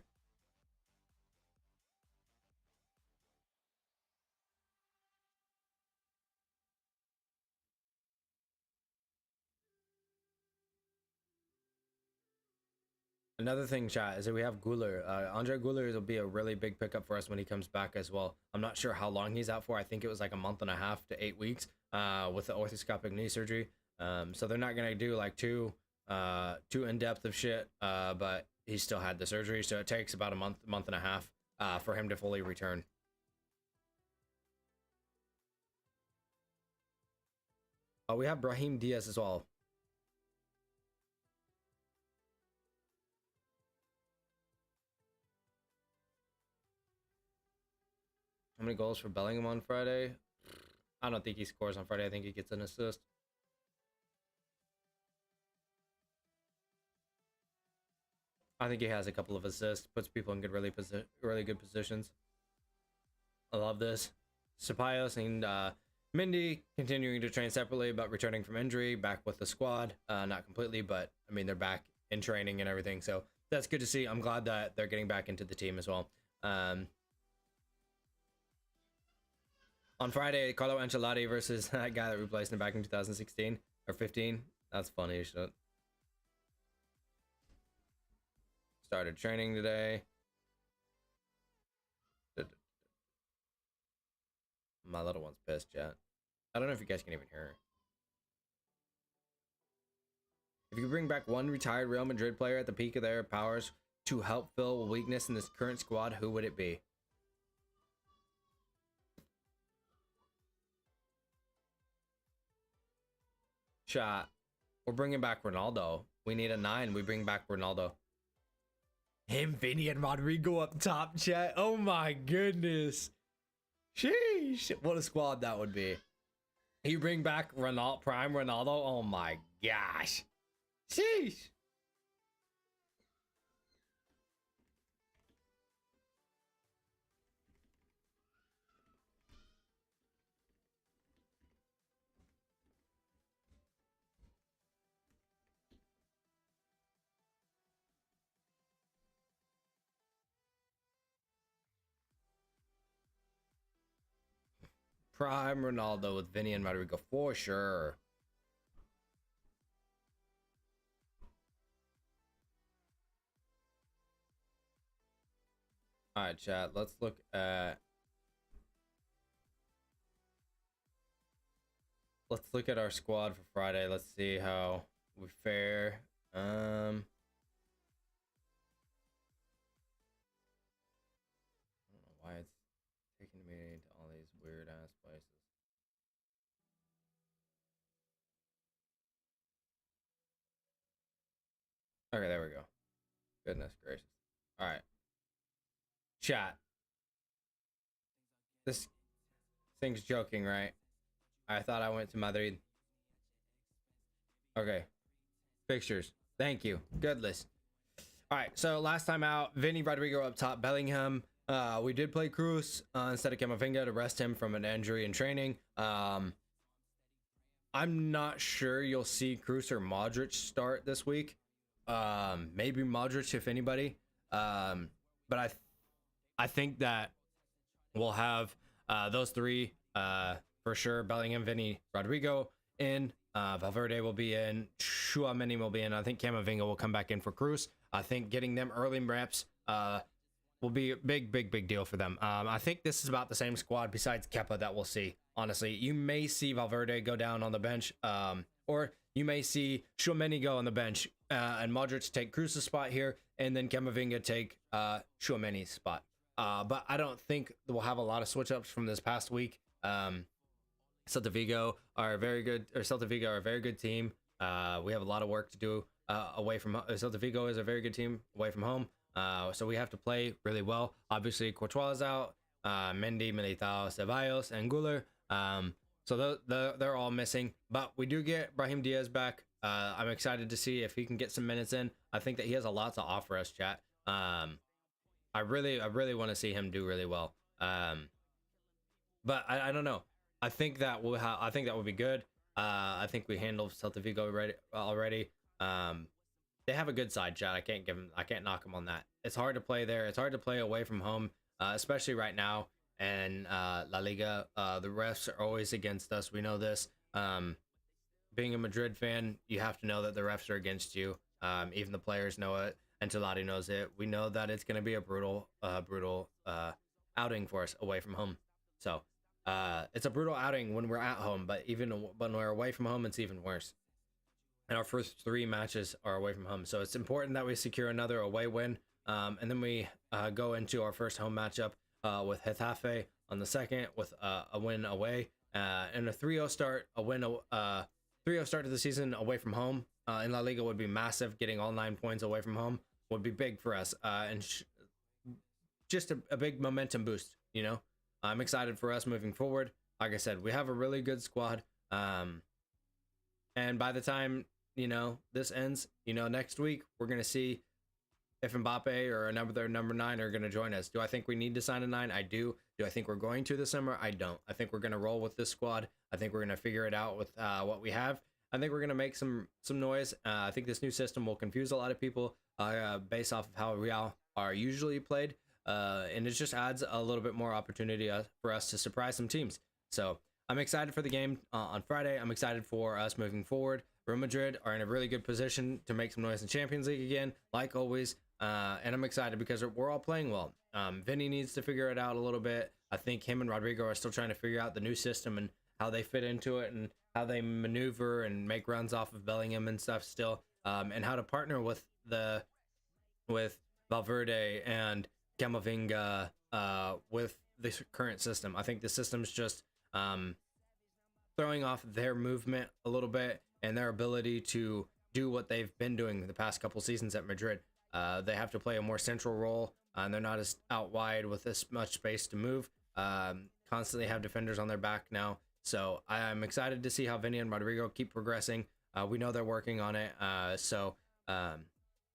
Another thing, chat, is that we have Guler. Andre Guler will be a really big pickup for us when he comes back as well. I'm not sure how long he's out for. I think it was like a month and a half to 8 weeks with the orthoscopic knee surgery. So they're not gonna do like too in depth of shit. But he still had the surgery, so it takes about a month and a half for him to fully return. We have Brahim Diaz as well. How many goals for Bellingham on Friday? I don't think he scores on Friday. I think he gets an assist. I think he has a couple of assists, puts people in really good positions. I love this. Ceballos and Mendy continuing to train separately, but returning from injury, back with the squad. Not completely, but I mean, they're back in training and everything. So that's good to see. I'm glad that they're getting back into the team as well. On Friday, Carlo Ancelotti versus that guy that replaced him back in 2016 or 15. That's funny as shit. started training today. My little one's pissed, chat. I don't know if you guys can even hear her. If you could bring back one retired Real Madrid player at the peak of their powers to help fill a weakness in this current squad, who would it be? Chat. We're bringing back Ronaldo. We need a 9. We bring back Ronaldo. Him, Vinny, and Rodrigo up top, chat. Oh my goodness. Sheesh. What a squad that would be. You bring back Ronaldo, prime Ronaldo. Oh my gosh. Sheesh. Prime Ronaldo with Vinny and Rodrigo for sure. All right, chat. Let's look at our squad for Friday. Let's see how we fare. I don't know why it's taking me to all these weird ass places. Okay, there we go. Goodness gracious. All right. Chat. This thing's joking, right? I thought I went to Madrid. Okay. Fixtures. Thank you. Good list. All right. So last time out, Vinny, Rodrigo up top, Bellingham. We did play Cruz instead of Camavinga to rest him from an injury in training. I'm not sure you'll see Cruz or Modric start this week. Maybe Modric if anybody. But I think that we'll have those three for sure. Bellingham, Vinny, Rodrigo in. Valverde will be in. Tchouaméni will be in. I think Camavinga will come back in for Cruz. I think getting them early reps will be a big deal for them. I think this is about the same squad besides Kepa that we'll see. Honestly, you may see Valverde go down on the bench, or you may see Tchouaméni go on the bench and Modric take Cruz's spot here, and then Camavinga take Tchouaméni's spot. But I don't think we'll have a lot of switch ups from this past week. Celta Vigo are a very good team. We have a lot of work to do away from Celta Vigo is a very good team away from home. So we have to play really well. Obviously, Courtois is out. Mendy, Militao, Ceballos, and Guller. So they're all missing. But we do get Brahim Diaz back. I'm excited to see if he can get some minutes in. I think that he has a lot to offer us, chat. I really want to see him do really well. But I don't know. I think that will be good. I think we handled Celta Vigo already. They have a good side, chat. I can't knock them on that. It's hard to play there. It's hard to play away from home, especially right now. And La Liga, the refs are always against us. We know this. Being a Madrid fan, you have to know that the refs are against you. Even the players know it. Ancelotti knows it. We know that it's going to be a brutal outing for us away from home. So it's a brutal outing when we're at home, but even when we're away from home, it's even worse. And our first 3 matches are away from home. So it's important that we secure another away win. And then we go into our first home matchup with Getafe on the 2nd with a win away. And a 3-0 start, 3-0 start to the season away from home in La Liga would be massive. Getting all 9 points away from home would be big for us. And just a big momentum boost, you know? I'm excited for us moving forward. Like I said, we have a really good squad. And by the time, this ends, next week, we're going to see if Mbappe or another number 9 are going to join us. Do I think we need to sign a 9? I do. Do I think we're going to this summer? I don't. I think we're going to roll with this squad. I think we're going to figure it out with what we have. I think we're going to make some noise. I think this new system will confuse a lot of people based off of how Real are usually played. And it just adds a little bit more opportunity for us to surprise some teams. So I'm excited for the game on Friday. I'm excited for us moving forward. Real Madrid are in a really good position to make some noise in Champions League again. Like always, And I'm excited because we're all playing well. Vinny needs to figure it out a little bit. I think him and Rodrigo are still trying to figure out the new system and how they fit into it and how they maneuver and make runs off of Bellingham and stuff still, and how to partner with Valverde and Camavinga with this current system. I think the system's just throwing off their movement a little bit and their ability to do what they've been doing the past couple seasons at Madrid. They have to play a more central role, and they're not as out wide with this much space to move. Constantly have defenders on their back now. So I'm excited to see how Vinny and Rodrigo keep progressing. We know they're working on it.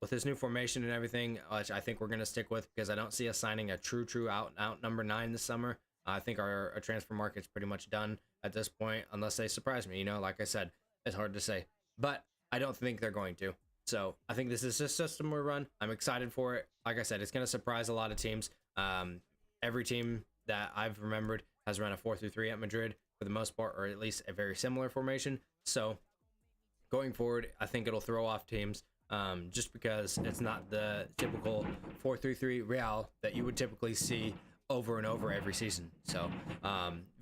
With this new formation and everything, which I think we're going to stick with because I don't see us signing a true out number 9 this summer. I think our transfer market's pretty much done at this point, unless they surprise me. Like I said, it's hard to say, but I don't think they're going to. So I think this is the system we run. I'm excited for it. Like I said, it's going to surprise a lot of teams. Every team that I've remembered has run a 4-3-3 at Madrid for the most part, or at least a very similar formation. So going forward, I think it'll throw off teams just because it's not the typical 4-3-3 Real that you would typically see over and over every season. So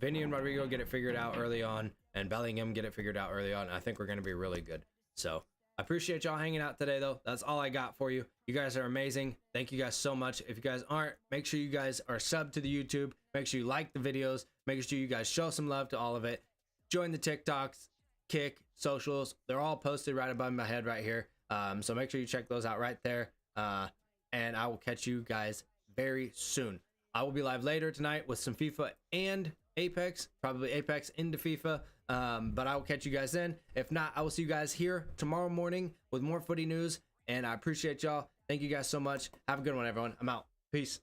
Vinny and Rodrigo get it figured out early on, and Bellingham get it figured out early on. I think we're going to be really good. So I appreciate y'all hanging out today, though. That's all I got for you. You guys are amazing. Thank you guys so much. If you guys aren't, make sure you guys are subbed to the YouTube. Make sure you like the videos. Make sure you guys show some love to all of it. Join the TikToks, Kick, socials. They're all posted right above my head right here. So make sure you check those out right there. And I will catch you guys very soon. I will be live later tonight with some FIFA and Apex, probably Apex into FIFA. But I will catch you guys then. If not, I will see you guys here tomorrow morning with more footy news. And I appreciate y'all. Thank you guys so much. Have a good one, everyone. I'm out. Peace.